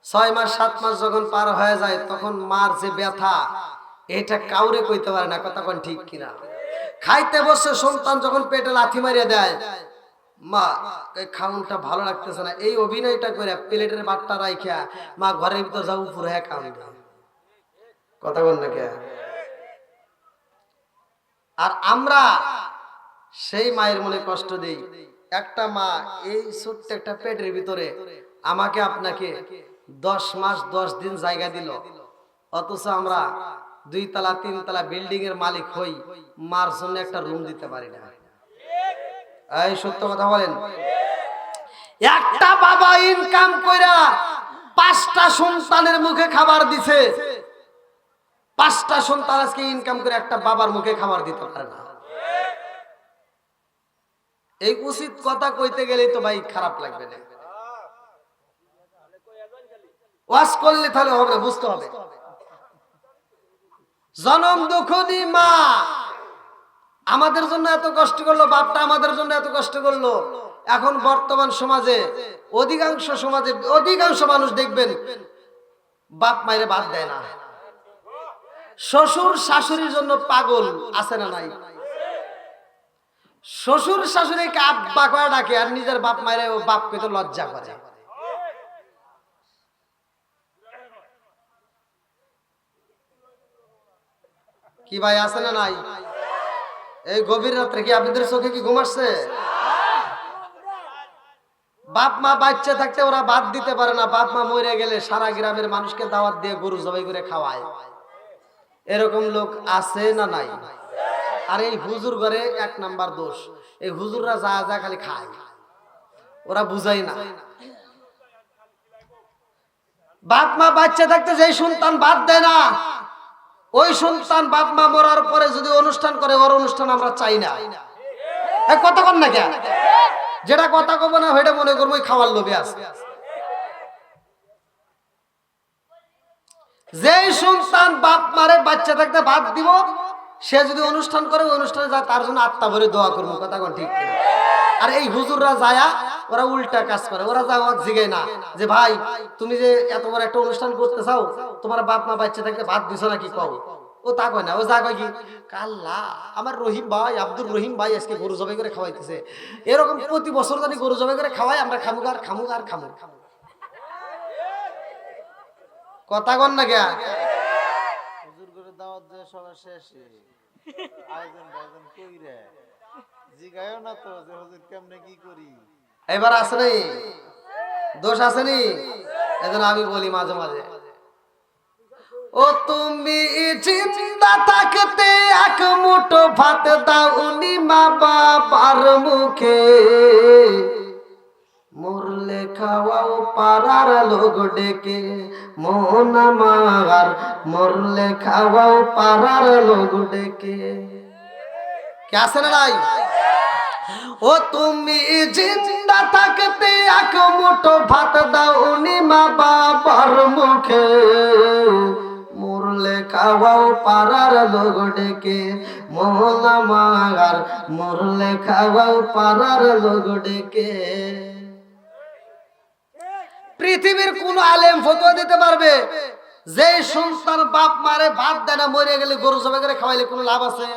6 মাস 7 মাস যখন পার হয়ে যায় তখন মার যে ব্যথা এটা কাউরে কইতে পারে না। কথা কোন ঠিক কিনা? খাইতে বসে সন্তান যখন পেটে লাথি মারিয়ে দেয়, মা এই খাউনটা ভালো লাগতেছে না, এই অভিনয়টা করে প্লেটের বাটটা রাইখা মা ঘরের ভিতর যাও উপরে হ্যাঁ কান্দে। কথা বল না কে? আর আমরা সেই মায়ের মনে কষ্ট দেই। একটা মা এই ছোট্ট একটা পেটের ভিতরে আমাকে আপনাকে 10 মাস 10 দিন জায়গা দিল, অথচ আমরা 2 তলা 3 তলা বিল্ডিং এর মালিক হই, মার জন্য একটা রুম দিতে পারি না। এই সত্য কথা বলেন। একটা বাবা ইনকাম কইরা 5টা সন্তানের মুখে খাবার দিছে, 5টা সন্তান আজকে ইনকাম করে একটা বাবার মুখে খাবার দিতে পারে না। এই উচিত কথা কইতে গেলেই তো ভাই খারাপ লাগবে না, ওয়াজ করলে তাহলে হবে, বুঝতে হবে। জনম দুঃখী মা আমাদের জন্য এত কষ্ট করলো, বাপটা আমাদের জন্য এত কষ্ট করলো। এখন বর্তমান সমাজে অধিকাংশ মানুষ দেখবেন বাপ মায়ের বাদ দেয় না। শ্বশুর শাশুড়ির জন্য পাগল আছে না নাই? শ্বশুর শাশুড়িকে আব্বা করে ডাকে আর নিজের বাপ মায়ের বাপকে তো লজ্জা করে। কি ভাই আছে না নাই? এই গভীর রাত্রে কি আপনাদের চোখে কি ঘুম আসছে? বাপ মা বাচ্চা থাকতে ওরা বাদ দিতে পারে না, বাপ মা মরে গেলে সারা গ্রামের মানুষকে দাওয়াত দিয়ে গরু জবাই করে খাওয়ায়। এরকম লোক আছে না নাই? আর এই হুজুর ঘরে 1 নাম্বার দোষ, এই হুজুররা যা যা খালি খায়, ওরা বুঝাই না। বাপ মা বাচ্চা থাকতে যেই সন্তান বাদ দেয় না, ওই সন্তান বাপ মা মরার পরে যদি অনুষ্ঠান করে, ওর অনুষ্ঠান আমরা চাই না। কথা কন না কে? যেটা কথা কব না ওইটা মনে করবো খাওয়ার লোভে আছে। যেই সন্তান বাপ মারে বাচ্চা থাকতে বাদ দিব, সে যদি অনুষ্ঠান করে ওই অনুষ্ঠানে যায় তার জন্য আত্মা ভরে দোয়া করবো। কথা কোন ঠিক কিনা? আর এই হুজুররা যায়া ওরা উল্টা কাজ করে, ওরা যা জিগায় না যে ভাই তুমি যে এত বড় একটা অনুষ্ঠান করতে চাও, তোমার বাপ মা বাচ্চা থাকতে বাদ দিছো নাকি কও। ও তা কয় না, ও যা কয় কি কাল্লা আমার রহিম ভাই, আব্দুর রহিম ভাই আজকে গরু জবাই করে খাওয়াইতেছে, এরকম প্রতি বছর জানি গরু জবাই করে খাওয়াই, আমরা খামুক আর খামুক আর খামুক। কথা কন না কে? হুজুর করে দাওয়াত দেওয়া সবার শেষে আয়োজন বায়োজন কইরা জিগায়ও না তো যে হুজুর কেমনে কি করি। এবার আছে নাই দোষ আসেনি? এজন্য আমি বলি মাঝে মাঝে, ও তুমি জিন্দা থাকতে এক মুঠো ভাত দাওনি মা বাবার মুখে, মরলে খাওয়াও পাড়ার লোক ডেকে, মোহন আমার মরলে খাওয়াও পাড়ার লোক ডেকে। কে আছে না নাই? ও তুমি জিন্দা থাকতে এক মুঠো ভাত দাওনি মা বাবার মুখে, মরলে খাওয়াও পাড়ার লোক ডেকে, মোহন আমার মরলে খাওয়াও পাড়ার লোক ডেকে। পৃথিবীর কোন আলেম ফতোয়া দিতে পারবে যে সন্তান বাপ মারে ভাত দেয় না, মরে গেলে গরু জবাই করে খাওয়াইলে কোনো লাভ আছে?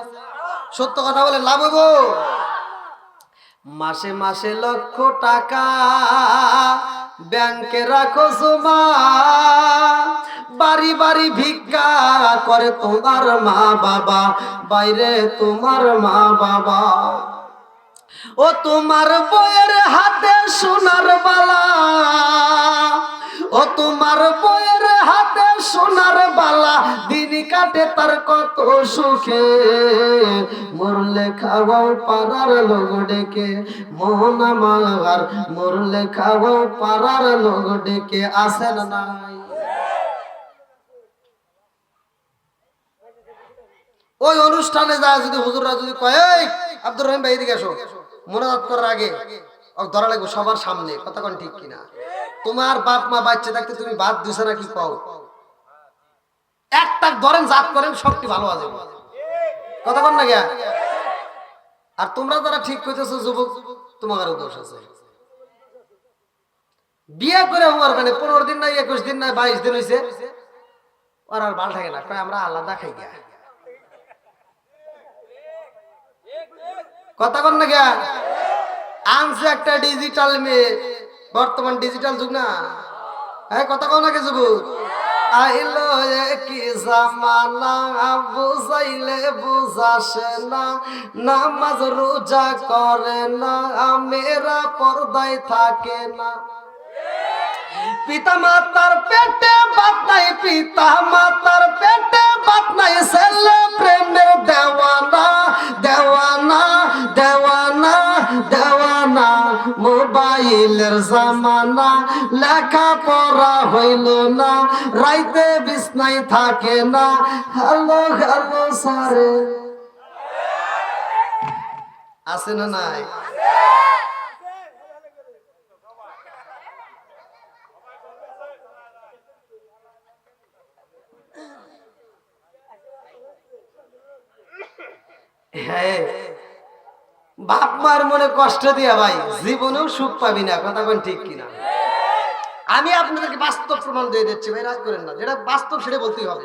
সত্য কথা বলে লাভ হইব? মাসে মাসে লক্ষ টাকা ব্যাংকে রাখো জমা, বাড়ি বাড়ি ভিক্ষা করে তোমার মা বাবা, বাইরে তোমার মা বাবা। ও তোমার বইয়ের হাতে সোনার বালা, ও তোমার বইয়ের হাতে সোনার বালা, দিন কাটে তার কত সুখে, মরলে খাওয়াও পাড়ার লোক ডেকে, মোহন আমার মরলে খাওয়াও পাড়ার লোক ডেকে। আসে না নাই? ওই অনুষ্ঠানে যায় যদি হুজুররা যদি কয় এই আব্দুর রহিম ভাই এদিকে আসো, মোনাজাত করার আগে ধরা লাগবে সবার সামনে, কথা কোন ঠিক কিনা? তোমার বাপ মা বাচ্চা থাকতে তুমি বাদ দিছ না কি পাও? একটা ধরেন জাত করেন সবটি ভালো আছে, কথা কোন না গিয়া? আর তোমরা যারা ঠিক কইতেছো যুবক, তোমার দোষ আছে। বিয়ে করে আমার মানে 15 দিন নাই 21 দিন নাই 22 দিন হইছে, আর আর ভাল থাকে না, কয় আমরা আলাদা খাই গিয়া, কথা কন না গিয়া? আনছে একটা ডিজিটাল মেয়ে, বর্তমান ডিজিটাল যুগ না, হ্যাঁ কথা কন না কে যুবক? আইলো কি জামানা বুঝাইলে বুঝাসে না, নামাজ রোজা করে না, মেয়েরা পর্দায় থাকে না, পিতা মাতার পেটে বাত নাই, পিতা মাতার পেটে বাত নাই, ছেলে প্রেমের দেওয়ানা দেওয়ানা দেওয়ানা দেওয়ানা, মোবাইলের জামানা, লেখা পড়া হইল না, রাইতে বিছনায় থাকে না, হ্যালো হ্যালো সারে। আছে না নাই? হ্যাঁ, বাপ মার মনে কষ্ট দিয়া ভাই জীবনেও সুখ পাবি না, কথা কোন ঠিক কিনা? আমি আপনাদেরকে বাস্তব প্রমাণ দিয়ে দিচ্ছি ভাই, রাগ করেন না, যেটা বাস্তব সেটা বলতেই হবে।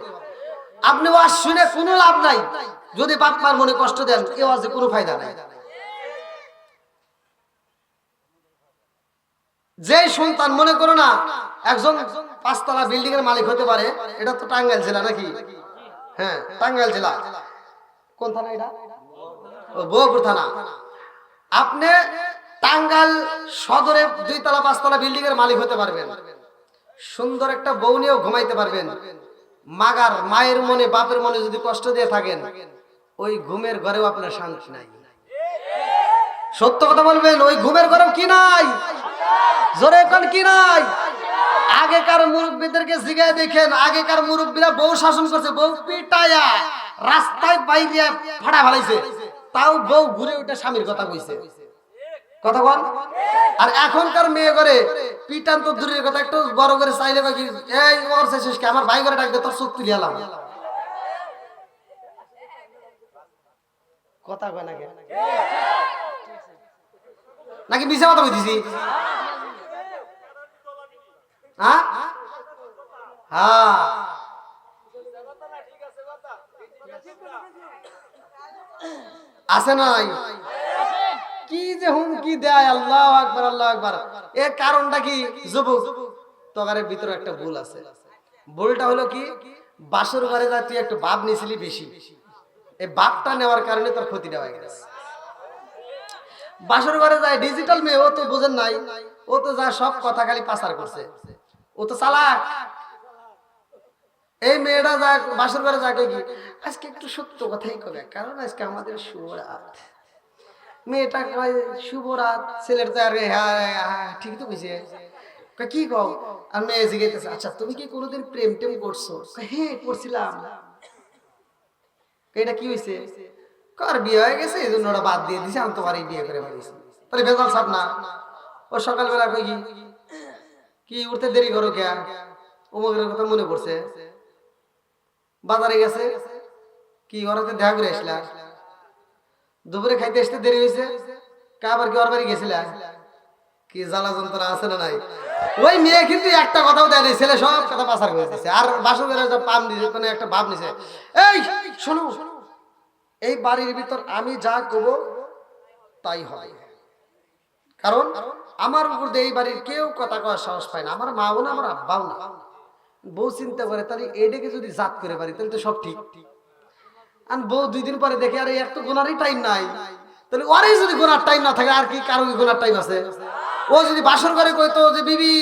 আপনি ওয়াজ শুনে কোনো লাভ নাই যদি বাপ মার মনে কষ্ট দেন, এ ওয়াজে কোনো ফায়দা নাই। যে সন্তান মনে করো না একজন 5 তলা বিল্ডিং এর মালিক হতে পারে, এটা তো টাঙ্গাইল জেলা নাকি? হ্যাঁ টাঙ্গাইল জেলা। কোন থানা এটা? বগুড়া থানা। আপনি টাঙ্গাইল সদরে 2 তলা 5 তলা বিল্ডিং এর মালিক হতে পারবেন, সুন্দর একটা বউ নিয়েও ঘুমাইতে পারবেন, মাগার মায়ের মনে বাপের মনে যদি কষ্ট দিয়ে থাকেন, ওই ঘুমের ঘরেও আপনার শান্তি নাই। সত্য কথা বলবেন, ওই ঘুমের ঘরেও কি নাই? জোরে এখন কি নাই? আগেকার মুরব্বীদেরকে জিগায় দেখেন, আগেকার মুরব্বীরা বউ শাসন করছে, বউ পিটায়া রাস্তায় বাইরে ফাড়া ফেলাইছে, তাও বউ ঘুরে উঠে স্বামীর কথা কইছে, কথা বল। আর এখনকার মেয়ে করে পিটান তো দূরের কথা, একটু বড় করে চাইলে বাকি এই ওর শেষ কি আমার ভাই করে ডাকবে, তোর চোখ তুলে এলাম, কথা কয় নাকি? নাকি মিছা কথা বলতেছি? হ্যাঁ হ্যাঁ, আছে নাই? কি যে হুমকি দেয়, আল্লাহু আকবার আল্লাহু আকবার। এর কারণটা কি যুবক? তোগারের ভিতরে একটা ভুল আছে। ভুলটা হলো কি, বাসর ঘরে যা তুই একটু ভাব নিছিলি বেশি, এই ভাবটা নেওয়ার কারণে তোর ক্ষতিটা হয়ে গেছে। বাসর ঘরে যায় ডিজিটাল মেয়ে, ও তো বোঝেন নাই, ও তো যা সব কথা খালি পাচার করছে, ও তো চালাক। এই মেয়েটা যা বাসর ঘরে যায় কি আজকে একটু সত্য কথাই কবে, কারণ আজকে আমাদের শুভ রাত। মেয়েটা কয় শুভ রাত, ছেলের তো আরে হ্যাঁ ঠিক তো কইছে, কি কও? আর মেয়ে জিজ্ঞেস, আচ্ছা তুমি কি কোনোদিন প্রেম টেম করছো? হ্যাঁ করছিলাম। এটা কি হয়েছে? কার বিয়ে হয়ে গেছে, এই জন্য ওরা বাদ দিয়ে দিছে, আমি তোমার এই বিয়ে করে ফেলেছি। তাহলে ভেজাল সাপ না? ও সকালবেলা কই কি উঠতে দেরি করো কে, অমুকের কথা মনে পড়ছে, বাজারে গেছে, কি ওরাতে দেখা করে আসলা? দুপুরে খাইতে আসতে দেরি হয়েছে, আবার কি ওর বাড়ি গেছিলা? কি জ্বালা যন্ত্রণা আছে না নাই? ওই মেয়ে কিন্তু একটা কথাও দেয় নাই, ছেলে সব কথা পাচার করে দিচ্ছে। আর বাসন করে পাম দিছে, মানে একটা ভাব নিছে, এই শোনো, এই বাড়ির ভিতর আমি যা করব তাই হয়, কারণ আমার উপর দিয়ে এই বাড়ির কেউ কথা কওয়ার সাহস পায় না, আমার মাও না, আমার আব্বাও না। বউ চিন্তা করে, তাহলে এটাকে যদি জাত করে পারি তাহলে তো সব ঠিক। আর বউ 2 দিন পরে দেখে, আরে এক তো গোনারই টাইম নাই, তাহলে ওরই যদি গোনার টাইম না থাকে আর কি কারো গোনার টাইম আছে? ও যদি বাসর করে কইতো যে বিবি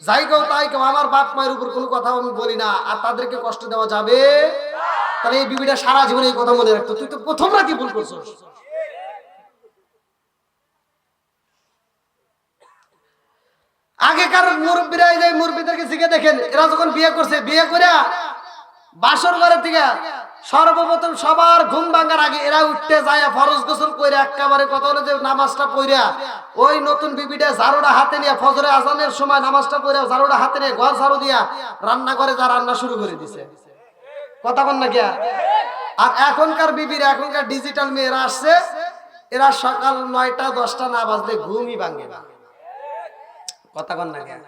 যাই কেউ তাই কেউ, আমার বাপ মায়ের উপর কোনো কথা আমি বলি না, আর তাদেরকে কষ্ট দেওয়া যাবে, তাহলে এই বিবিটা সারা জীবনে এই কথা মনে রাখতো। তুই তো প্রথম রাতি ভুল করছিস। আগেকার মুরব্বীরা, এই যে মুরব্বীদেরকে শিখে দেখেন, এরা যখন বিয়ে করছে, বিয়ে করে বাসর ঘরের থেকে সর্বপ্রথম সবার ঘুম ভাঙার আগে এরা উঠতে যায়, ফরজ গোসল করে একেবারে কথা হলো যে নামাজটা পড়িয়া ওই নতুন বিবিটা ঝাড়ুটা হাতে নিয়ে ফজরে আজানের সময় নামাজটা পড়ে ঝাড়ুটা হাতে নিয়ে ঘর ঝাড়ু দিয়া রান্না করে যা রান্না শুরু করে দিছে। কথা বল না গিয়া? আর এখনকার বিবিরা, এখনকার ডিজিটাল মেয়েরা আসছে, এরা সকাল 9টা 10টা না বাজলে ঘুমই ভাঙে না। কথা বল না গিয়া?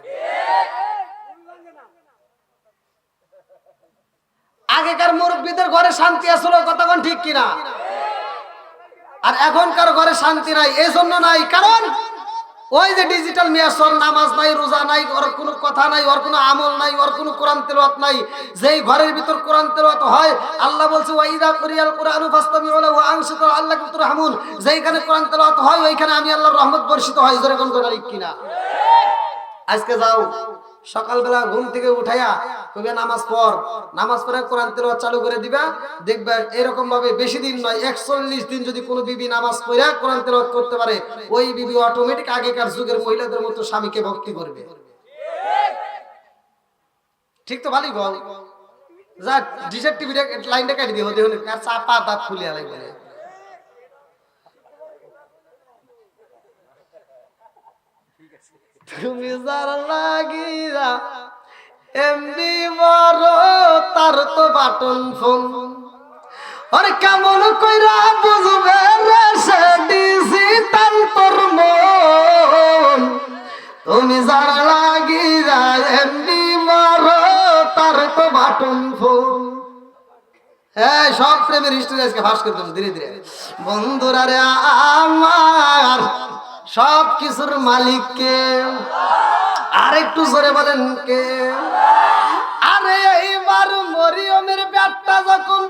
আগেকার মুরব্বীদের ঘরে শান্তি আসলো, কতক্ষণ ঠিক কিনা? আর এখনকার ঘরে শান্তি নাই। এই জন্য নাই, কারণ ওই যে ডিজিটাল মিয়াসর, নামাজ নাই, রোজা নাই, ওর কোনো কথা নাই, ওর কোনো আমল নাই, ওর কোনো কোরআন তেলাওয়াত নাই। যেই ঘরের ভিতর কোরআন তেলাওয়াত হয়, আল্লাহ বলছে ওয়াইদা কুরিয়াল কুরআনু ফাসতামিউ লাহু ওয়া আনসিতু আল্লাকুম তুরহামুন, যেইখানে কোরআন তেলাওয়াত হয় ওইখানে আমি আল্লাহর রহমত বর্ষিত হয়। জোরে কোন কথা ঠিক কিনা? আজকে যাও সকালবেলা ঘুম থেকে উঠাইয়া কইবে নামাজ পড়, নামাজ পড়ে কোরআন তেলাওয়াত চালু করে দিবা, দেখবে এরকম ভাবে বেশি দিন নয় 41 দিন যদি কোনো বিবি নামাজ পড়ে কোরআন তেলাওয়াত করতে পারে, ওই বিবি অটোমেটিক আগেকার যুগের মহিলাদের মতো স্বামীকে ভক্তি করবে। ঠিক তো? ভালোই বল, যা ডিজেট টিভিটা লাইনটা কেটে দিও, দেখুন আর চাপা দাঁত খুলে লাগবে। তুমি যার লাগিরা এমনি বড়, তার তো বাটন ফোন, আর কেমন কইরা বুঝবে রে সে ডিজিটাল তোর মন। তুমি যার লাগিরা এমনি বড়, তার তো বাটন ফোন। হ্যাঁ, সব প্রেমের হিস্ট্রি আজকে ফাঁস করে দেবো ধীরে ধীরে। বন্ধুরা রে আমার, সব কিছুর মালিক কে? আরেকটু জোরে বলেন কে? আরে এইবার মরিয়মের পেটটা যখন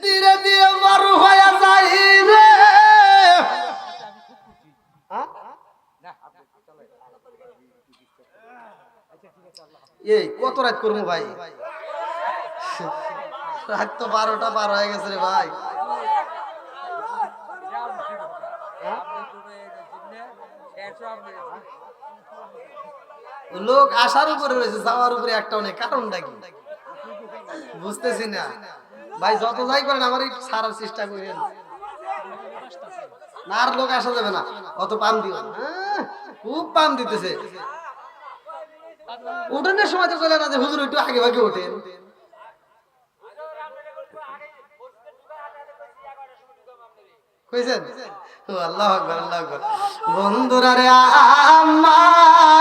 ধীরে ধীরে বড় হয়ে যায় রে, এই কত রাত করবো ভাই? রাত তো 12টা পার হয়ে গেছে রে ভাই। লোক আসার উপরে রয়েছে, যাওয়ার উপরে একটাও নেই, কারণটা কি বুঝতেছি না ভাই। যত যাই করেন আমার একটু ছাড়ার চেষ্টা করেন না, আর লোক আসা যাবে না, অত পাম দিও না। খুব পাম দিতেছে। উঠোনের সময় তো চলে না যে হুজুর একটু আগে ভাগে ওঠেন। কইছেন? আল্লাহু আকবার, আল্লাহু আকবার। বন্ধুরা রে আমার,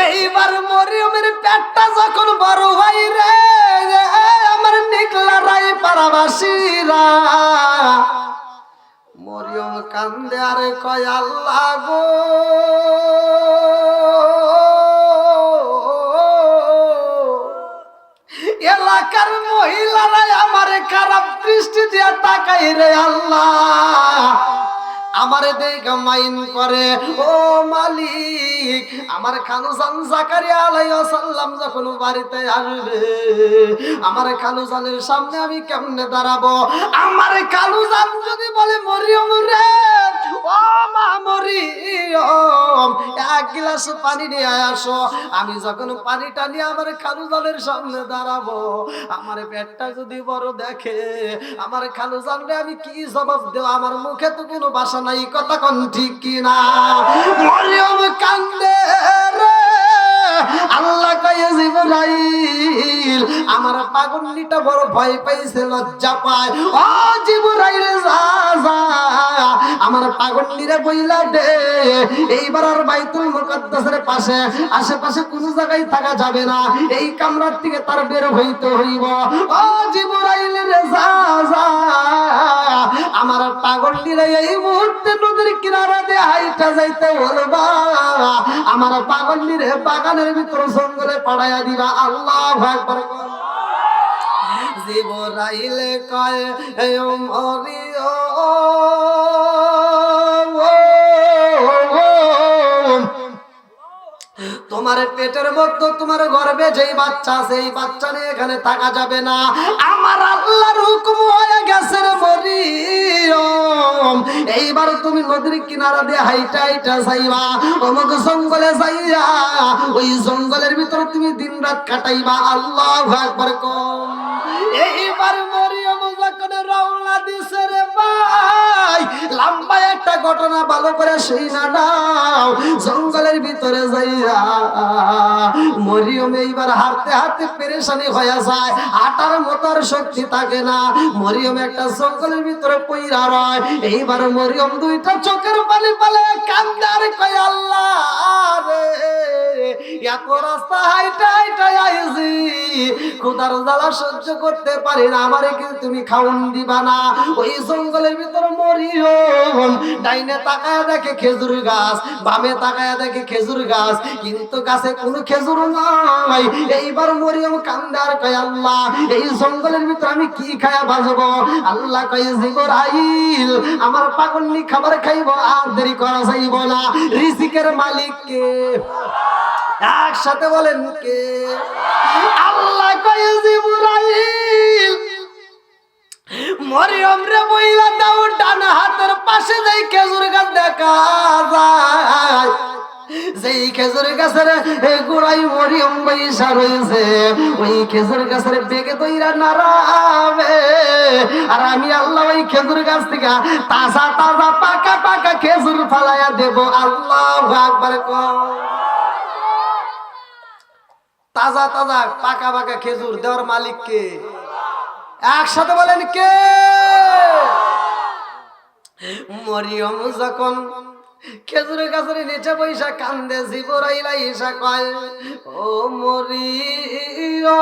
এইবার মরিয়মের পেটটা যখন বড় হয় রে, আমার নিকলা রায় পারাবাসীরা, মরিয়ম কান্দে আর কয় আল্লাহ গো, এলাকার মহিলারা আমারে খারাপ দৃষ্টি দিয়ে তাকাই রে আল্লাহ, আমারে দেখা মাইন করে। ও মালিক, আমার খালুজান জাকারিয়া আলাইহিস সালাম যখন বাড়িতে আসবে, আমার খালুজানের সামনে আমি কেমনে দাঁড়াবো? আমার খালুজান যদি বলে মরিয়ম রে, ও মা মরিয়ম, এক গ্লাস পানি নিয়ে আসো, আমি যখন পানিটা নিয়ে আমার খালুজানের সামনে দাঁড়াবো, আমার পেটটা যদি বড় দেখে, আমার খালুজান রে আমি কি জবাব দেব? আমার মুখে তো কোনো ভাষা নাই। কথা কোন ঠিক কিনা? মরিয়ম কান্দে রে, আল্লাহ কয় জিবরাইল আমার পাগলনিটা বড় ভয় পাইছে লজ্জা পায় ও জিবরাইল যা যা আমার পাগলনিরে বইলা দে এইবার আর বাইতুল মুকাদ্দাসের পাশে আশেপাশে কোন জায়গায় থাকা যাবে না এই কামরার থেকে তার বের হইতে হইব ও জিবরাইল রে যা যা আমার পাগলনিরে এই মুহূর্তে নদীর কিনারা দিয়ে হাইটা যাইতে বলবা আমার পাগলনিরে বাগানের ভিতর জঙ্গলে পাড়াইয়া দিবা আল্লাহু আকবার জিবরাইল কয় ও মরিয়ম তোমার পেটের মধ্যে তোমার গর্ভে যেই বাচ্চা আছে এই বাচ্চা নিয়ে এখানে থাকা যাবে না আমার আল্লাহর হুকুম হয়ে গেছে রে মরিয়ম এইবার তুমি নদীর কিনারা দিয়ে হাইটা হাইটা যাইবা অমুক জঙ্গলে যাইয়া ওই জঙ্গলের ভিতরে তুমি দিন রাত কাটাইবা আল্লাহু আকবার কম এইবার মরিয়ম যখন রওনা দিছে রে ভাই লম্বা একটা ঘটনা ভালো করে শুনা দাও জঙ্গলের ভিতরে যাইয়া মরিয়ম এইবার হাঁটতে হাঁটতে পেরেশানি হয়ে যায় হাঁটার মতো আর শক্তি থাকে না মরিয়ম একটা জঙ্গলের ভিতরে পইরা রয় এইবার মরিয়ম দুইটা চোখের পানি পালে কান্দে আর কয় আল্লাহ রে এত রাস্তা হাইটা হাইটা আইছি ক্ষুধার জ্বালা সহ্য করতে পারি না আমারে কি তুমি খাওন দিবা না ওই জঙ্গলের ভিতরে মরিয়ম ডাইনে তাকায়া দেখে খেজুর গাছ বামে তাকায়া দেখে খেজুর গাছ কিন্তু গাছে কোনো খেজুর নাই এইবার মরিয়ম কান্দে আর কয় আল্লাহ এই জঙ্গলের ভিতরে আমি কি খায়া বাঁচবো আল্লাহ কয় জিবরাইল আমার পাগলনি খাবার খাইবো আর দেরি করা যাইব না রিজিকের মালিক কে একসাথে বলেন কে আল্লাহ কয় জিবরাইল মরিয়ম রে বইলা দাও ডান হাতের পাশে যেই খেজুর গাছ দেখা যায় যেই খেজুর গাছের গোড়াই মরিয়ম বৈশা রয়েছে ওই খেজুর গাছের বেগে দইরা নাড়াবে আর আমি আল্লাহ ওই খেজুর গাছ থেকে তাজা তাজা পাকা পাকা খেজুর ফালাইয়া দেব আল্লাহু আকবার কও তাজা তাজা পাকা পাকা খেজুর দেওয়ার মালিক কে একসাথে বলেন কে মরিয়ম যখন খেজুর গাছের নিচে বৈশা কান্দে জিবরাইল আইসা কয় ও মরিয়ম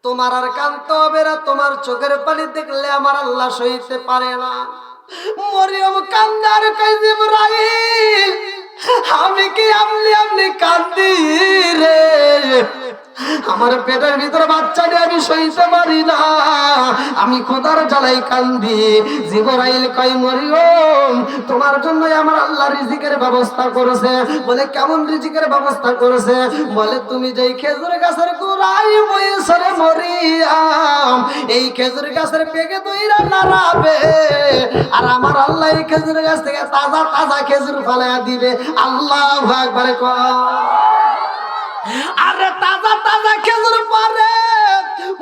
তোমার আর কাঁদতে হবে না তোমার চোখের পানি দেখলে আমার আল্লাহ সইতে পারে না মরিয়ম কান্দে আর কয় জিবরাইল আমি কি আমলি কান্দি রে আমার পেটের ভিতরে বাচ্চা নিয়ে আমি সইতে পারি না আমি খোদার জ্বালাই কান্দি জিবরাইল কয় মরিয়ম তোমার জন্য আমার আল্লাহ রিজিকের ব্যবস্থা করেছে বলে কেমন রিজিকের ব্যবস্থা করেছে বলে তুমি যেই খেজুর গাছের গোড়ায় বইছো রে মরিয়ম এই খেজুর গাছের পেকে দইরা নাড়াবে আর আমার আল্লাহ এই খেজুর গাছ থেকে তাজা তাজা খেজুর ফলাইয়া দিবে আল্লাহু আকবার কয় আরে তাজা তাজা খেজুর পরে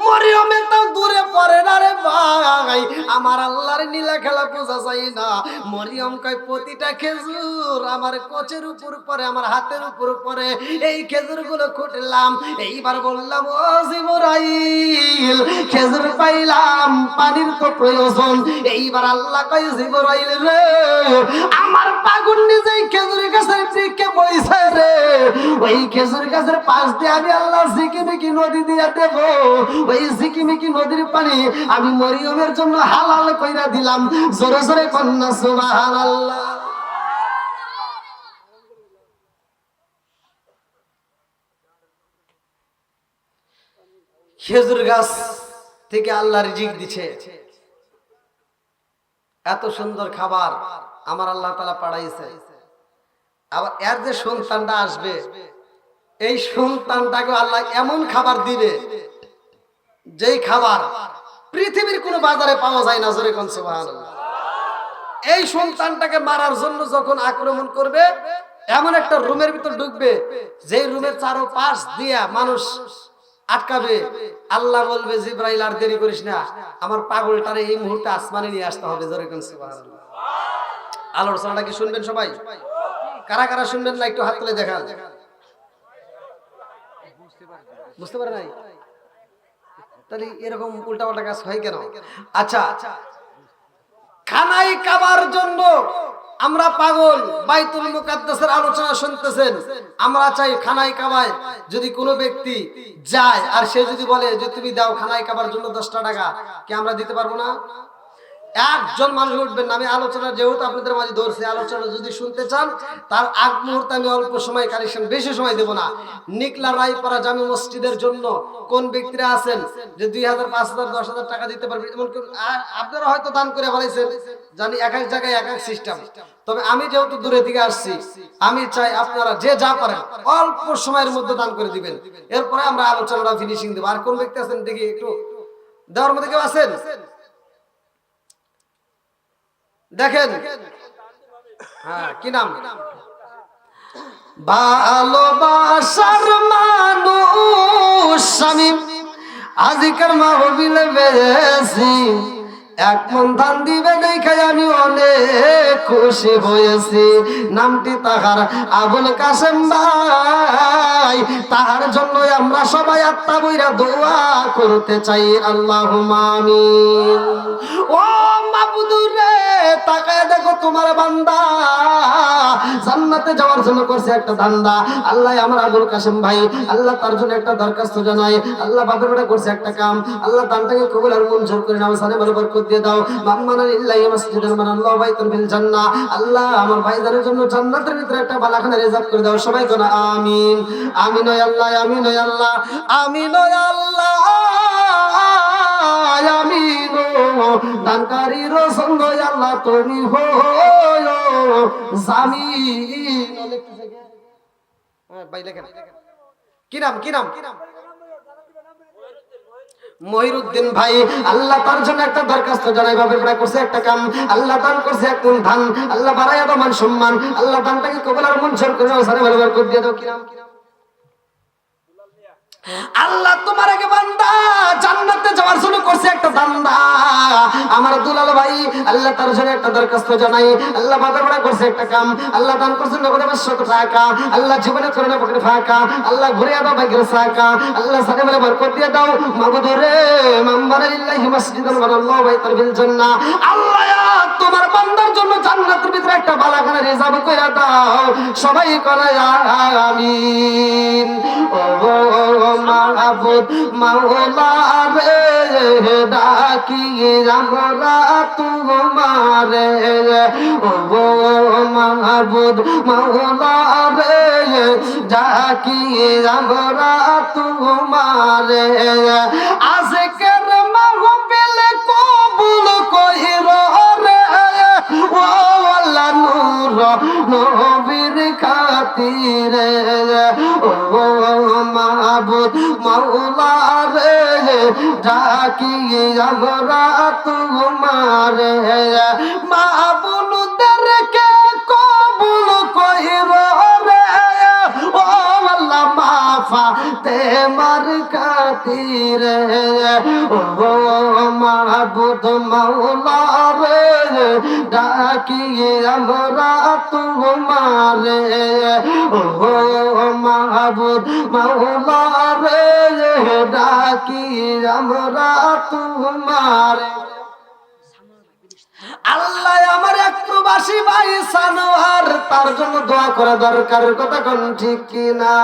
মরিয়মে তো দূরে পড়ে না রে ভাই আমার আল্লাহর নীলা খেলা বোঝা যায় না মরিয়ম কয় প্রতিটা খেজুর আমার কোচের উপর পরে আমার হাতের উপর পরে এই খেজুরগুলো খুঁটলাম এইবার বললাম ও জিবরাইল খেজুর পাইলাম পানির তো প্রয়োজন এইবার আল্লাহ কয় জিবরাইল রে আমার পাগল নিজেই খেজুর গাছের দিকে বইছে রে ওই খেজুর গাছের পাশ দিয়ে আমি আল্লাহ ঝিকিমিকি নদী দিয়া দেব ওই ঝিকিমিকি নদীর পানি আমি মরিয়মের জন্য হালাল কইরা দিলাম জোরে জোরে কন্যা সুবহানাল্লাহ খেজুর গাছ থেকে আল্লাহ রিজিক দিছে এত সুন্দর খাবার আমার আল্লাহ তাআলা পাঠাইছে আবার এর যে সন্তানটা আসবে এই সন্তানটাকে আল্লাহ এমন খাবার দিবে যেই খাবার পৃথিবীর কোনো বাজারে পাওয়া যায় না জোরে কোন সুবহানাল্লাহ এই সন্তানটাকে মারার জন্য যখন আক্রমণ করবে এমন একটা রুমের ভিতর ঢুকবে যেই রুমের চারপাশ দিয়া মানুষ আটকাবে আল্লাহ বলবে জিবরাইল আর দেরি করিস না আমার পাগলটারে এই মুহূর্তে আসমানে নিয়ে আসতে হবে জোরে কোন সুবহানাল্লাহ আলোচনাটা কি শুনবেন সবাই কারা কারা শুনবেন না একটু হাত তুলে দেখান। বুঝতে পারে নাই? তাহলে এরকম উল্টাপাল্টা কাজ হয় কেন? আচ্ছা, খানাই কাবার জন্য আমরা পাগল। বাইতুল মুকাদ্দাসের আলোচনা শুনতেছেন, আমরা চাই খানাই কাবায় যদি কোনো ব্যক্তি যায় আর সে যদি বলে যে তুমি দাও খানাই কাবার জন্য 10টা টাকা, কি আমরা দিতে পারবো না? একজন মানুষ উঠবেন না। আমি আলোচনা যেহেতু আপনাদের মাঝে ধরছি, আলোচনা যদি শুনতে চান তার আগ মুহূর্তে আমি অল্প সময় কালেকশন, বেশি সময় দেব না। নিকলা রায়পাড়া জামি মসজিদের জন্য কোন ব্যক্তিরা আছেন যে 2000, 5000, 10,000 টাকা দিতে পারবেন? এমন আপনারা হয়তো দান করে বলেছেন, জানি এক এক জায়গায় এক এক সিস্টেম। তবে আমি যেহেতু দূরে থেকে আসছি, আমি চাই আপনারা যে যা পারেন অল্প সময়ের মধ্যে দান করে দিবেন। এরপরে আমরা আলোচনাটা ফিনিশিং দেবো। আর কোন ব্যক্তি আছেন দেখি একটু দেওয়ার মধ্যে কেউ আছেন? দেখেন, হ্যাঁ, কি নাম? ভালোবাসার মানুষ আমি আজিকার মাহবিলে বেশি, এক মন ধান দিবে দেখে আমি অনেক খুশি হয়েছি। নামটি তাহার আবুল কাসেম ভাই, তাহার জন্য আমরা সবাই আত্মা বইরা দোয়া করতে চাই। আল্লাহুম্মা আমিন। ও মাবুদুর রে, তাকায় দেখো তোমার বান্দা জান্নাতে যাওয়ার জন্য করছে একটা ধান্দা। আল্লাহ আমার আবুল কাসেম ভাই, আল্লাহ তার জন্য একটা দরখাস্ত জানাই। আল্লাহ বাপের বেটা করছে একটা কাম, আল্লাহ দানটাকে কবুল আর মঞ্জুর করে নাও, সানে বলে বরকত দিয়ে দাও। মাম্মানা লিল্লাহি মাসজিদুল মানাল্লাহু বাইতুন ফিল জান্নাহ। আল্লাহ আমার ভাইদের জন্য জান্নাতের ভিতরে একটা বালাখানা রিজার্ভ করে দাও। সবাই কোন আমিন। আমিন ওয়া আল্লাহ, আমিন ওয়া আল্লাহ, আমিন ওয়া আল্লাহ, আমিন। দানকারী রাসূল আল্লাহ তুমি হো জামিন। ভাই লেখেন কি নাম? কি নাম? মহিরুদ্দিন ভাই, আল্লাহ তার জন্য একটা দরখাস্ত জানাই। বাপের বেটা করছে একটা কাম, আল্লাহ দান করছে এক মন ধান। আল্লাহ বাড়াইয়া দাও মান সম্মান, আল্লাহ দানটাকে কবুল আর মঞ্জুর করে নাও, সানে বরকত দিয়ে দাও। কি নাম? আল্লাহ তোমার আগে বান্দা জান্নাতে যাওয়ার জন্য করছে একটা ধান্দা। আমার দুলাল ভাই, আল্লাহ তার জন্য একটা দরখাস্ত জানাই। আল্লাহ বাপের বেটা করছে একটা কাম, আল্লাহ দান করছে নগদে 500 টাকা। আল্লাহ জীবনে করে না পকেটে ফাঁকা, আল্লাহ ঘুরে দাও ভাগ্যের সাকা। আল্লাহ সানে বলে বরকত দিয়ে দাও। মাবুদ রে, মাম্মানা লিল্লাহি মাসজিদুল মানাল্লাহু বাইতুল ফিল জান্নাহ। আল্লাহ তোমার বান্দার জন্য জান্নাতের ভিতরে একটা বালাখানা রিজার্ভ কইরা দাও। সবাই করে আমিন। ও মাবুদ মাওলা রে, ডাকি আমরা তোমারে। ও মাবুদ মাওলা রে, ডাকি আমরা তোমারে। আজকের মাহফিল কবুল কইরো রে, ও আল্লাহ নূর নবীর খাতিরে। ও মাবুদ মাওলা রে, ডাকি আমরা তোমারে। মাবুদদেরকে কবুল কইরো রে, ও আল্লাহ মাফা তেমার খাতিরে। ও মাবুদ মাওলা রে, ডাকি আমরা তোমারে। ও মাবুদ মাওলা রে, ডাকি আমরা তোমারে। আল্লাহ আমার এক প্রবাসী ভাই সানোয়ার, তার জন্য দোয়া করা দরকার। কথা কোন ঠিক কিনা?